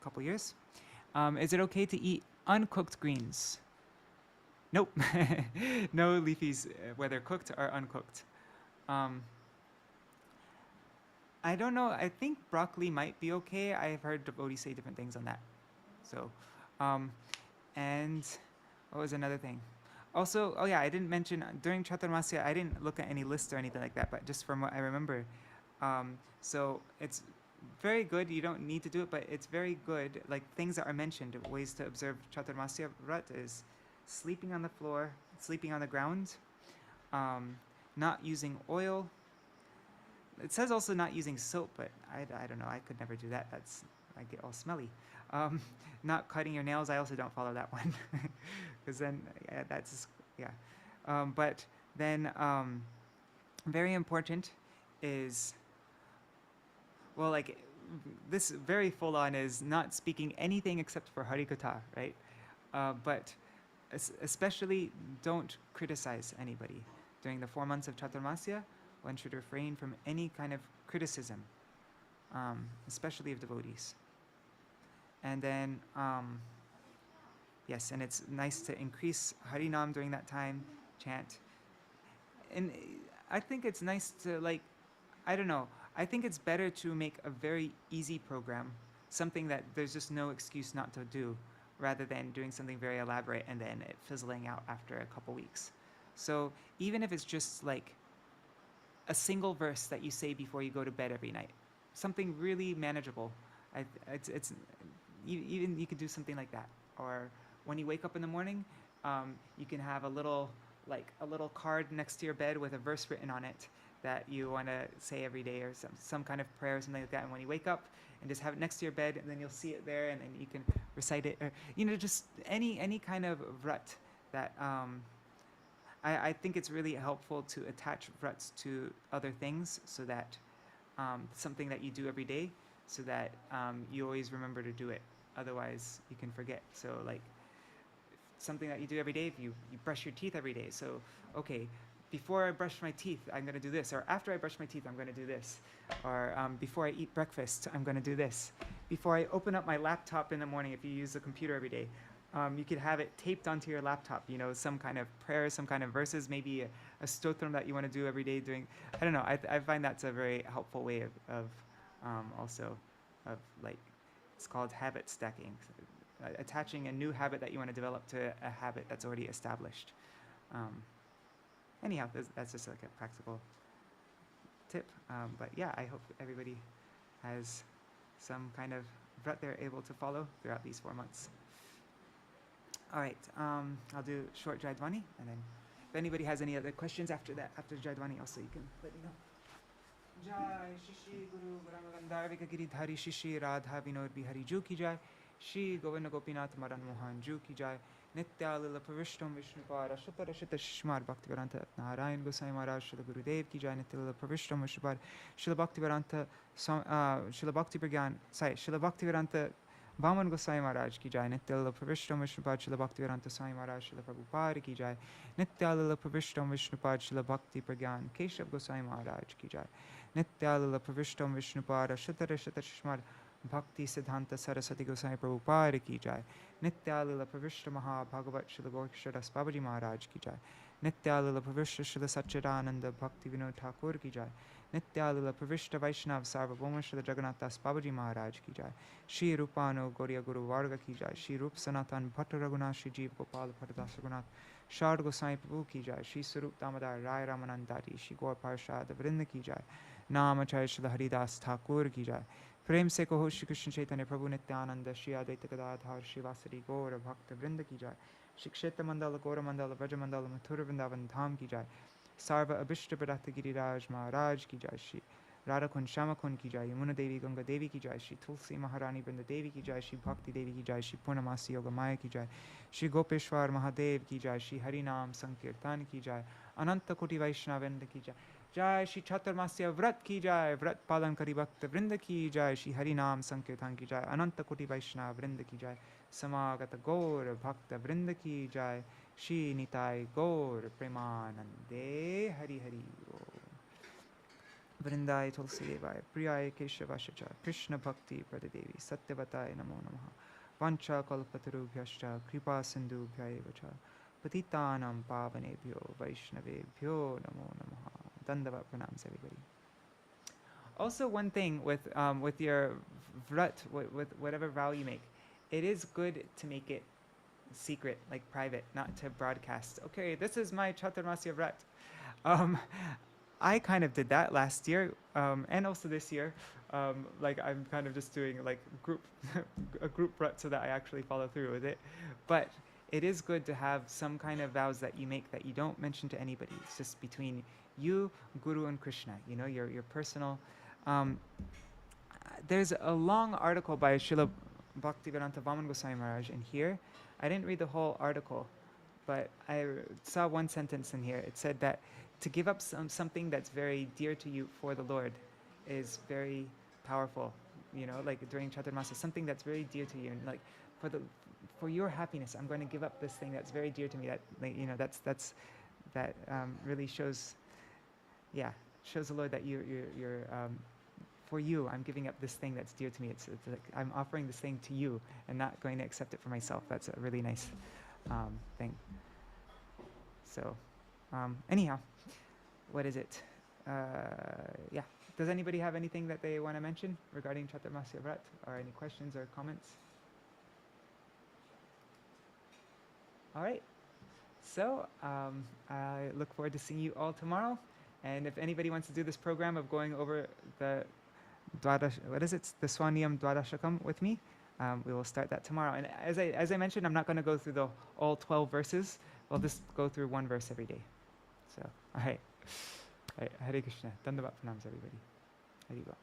couple years. Is it okay to eat uncooked greens? Nope. No leafies, whether cooked or uncooked. I don't know. I think broccoli might be okay. I've heard devotees say different things on that. So, and what was another thing? Also, oh yeah, I didn't mention during Caturmasya, I didn't look at any list or anything like that, but just from what I remember. So it's very good. You don't need to do it, but it's very good. Like things that are mentioned, ways to observe Caturmasya Vrat is sleeping on the floor, sleeping on the ground, not using oil. It says also not using soap, but I don't know. I could never do that. I get all smelly. Not cutting your nails. I also don't follow that one, because then but then very important is, well, like this very full on is not speaking anything except for Harikatha, right? But especially don't criticize anybody during the 4 months of Caturmasya. One should refrain from any kind of criticism, especially of devotees. And then, yes, and it's nice to increase Harinam during that time, chant. And I think it's nice to, like, I don't know, I think it's better to make a very easy program, something that there's just no excuse not to do, rather than doing something very elaborate and then it fizzling out after a couple weeks. So even if it's just like a single verse that you say before you go to bed every night, something really manageable. Even you could do something like that. Or when you wake up in the morning, you can have a little card next to your bed with a verse written on it that you want to say every day, or some kind of prayer or something like that. And when you wake up, and just have it next to your bed, and then you'll see it there, and then you can recite it, or just any kind of vrat that. I think it's really helpful to attach vrats to other things, so that something that you do every day, so that you always remember to do it. Otherwise, you can forget. So, like, something that you do every day, if you brush your teeth every day. So, okay, before I brush my teeth, I'm going to do this. Or after I brush my teeth, I'm going to do this. Or before I eat breakfast, I'm going to do this. Before I open up my laptop in the morning, if you use the computer every day, you could have it taped onto your laptop, some kind of prayer, some kind of verses, maybe a stotram that you want to do every day doing. I don't know. I find that's a very helpful way of like, it's called habit stacking, attaching a new habit that you want to develop to a habit that's already established. Anyhow, that's just like a practical tip. But yeah, I hope everybody has some kind of vrat they're able to follow throughout these 4 months. All right, I'll do short Jaidwani, and then if anybody has any other questions after that, after Jaidwani also, you can let me know. Jai Shishi Guru Brahmagandhar Vikagiri Shishi Radha Vinod Bihari Ju Ki Jai, Shri Govinda Gopinath Madan Mohan Ju Ki Jai, Nitya Lila Pravishtam Vishnupad Ashita Rashita Shishmar Bhaktivedanta Narayan Gosai Maharaj Srila Gurudev Ki Jai Nitya Lila Pravishtam Vishnupad Srila Bhaktivedanta Srila Bhakti Pragyan Srila Bhaktivedanta Vaman Gosai Maharaj Ki Jai Nitya Lila Pravishtam Vishnupad Srila Bhaktivedanta Swami Maharaj Srila Prabhupada Ki Jai Nitya Lila Pravishtam Vishnupad Srila Bhakti Pragyan Keshav Gosai Maharaj Ki Jai Nitya Lila Pravishtam Vishnupad Ashita Rashita Shishmar Bhakti Siddhanta Saraswati Gosai Prabhupada Ki Jai Nitya Lila Pravishta Maha Bhagavat Srila Gorkshadas Babaji Maharaj Ki Jai Nitya Lila Pravishta Srila Satchidananda Bhakti Vinod Thakur Ki Jai Nitya Lila Pravishta Vaishnav Sarvabhauma Srila Jagannath Das Babaji Maharaj Ki Jai Shri Rupano Gauriya Guru Varga Ki Jai Shri Rup Sanatan Bhatta Raghunath Shri Jeev Gopal Bhattadas Raghunath Shard Gosai Prabhu Ki Jai Shri Sarup Damodar Rai Ramanandari Shri Gaur Parshad Vrinda Ki Jai Namacharya Srila Haridas Thakur Ki Jai प्रेम से कहो श्री कृष्ण चैतन्य प्रभु नित्यानंद श्री अद्वैत गदाधर श्रीवासरी गौर भक्त वृंद की जाय श्री क्षेत्र मंडल गौर मंडल ब्रज मंडल मथुर वृंदावन धाम की जाय सर्व अभिष्ट प्रदत्त गिरिराज महाराज की जाय श्री राधा कुंड श्याम कुंड की जाय यमुना देवी गंगा देवी की जाय श्री तुलसी महारानी वृंद देवी की जाय श्री भक्ति देवी की जाय श्री पूर्णमासी योग माया की जाय श्री गोपेश्वर महादेव की जाय श्री हरिनाम संकीर्तन की जाय अनंत कोटि वैष्णव वृंद की जाय जय श्री चातुर्मास्य व्रत की जाय व्रत पालन करी भक्त वृंद की जाय श्री हरि नाम संकीर्तन की जाय अनंत कोटि वैष्णव वृंद की जाय समागत गौर भक्त वृंद की जाय श्री निताय गौर प्रेमानंदे हरि हरि बोल वृंदाय तुलसी देवाय प्रियाय केशवाय च कृष्ण भक्ति प्रददेवी सत्यवताय नमो नमः वाञ्छा कल्पतरुभ्यश्च कृपा सिन्धुभ्यैव च पतितानां पावनेभ्यो वैष्णवेभ्यो नमो नमः. Dandavat pranams, everybody. Also, one thing with your vrat, with whatever vow you make, it is good to make it secret, like private, not to broadcast. Okay, this is my Cāturmāsya vrat. I kind of did that last year, and also this year. Like I'm kind of just doing like a group vrat so that I actually follow through with it. But it is good to have some kind of vows that you make that you don't mention to anybody. It's just between you, Guru, and Krishna. You know, your personal. There's a long article by Srila Bhaktivedanta Vaman Goswami Maharaj in here. I didn't read the whole article, but I saw one sentence in here. It said that to give up something that's very dear to you for the Lord is very powerful. You know, like during Caturmasya, something that's very dear to you, and like for your happiness, I'm going to give up this thing that's very dear to me. That, like, you know, that really shows the Lord that you're for you, I'm giving up this thing that's dear to me. It's like I'm offering this thing to you and not going to accept it for myself. That's a really nice thing. So, anyhow, what is it? Does anybody have anything that they want to mention regarding Cāturmāsya Vrat, or any questions or comments? All right. So I look forward to seeing you all tomorrow. And if anybody wants to do this program of going over the the Swaniyam Dwadashakam with me, we will start that tomorrow. And as I mentioned, I'm not going to go through all 12 verses. We'll just go through one verse every day. So, all right. Hare Krishna. Dandavat pranams, everybody. Haribol.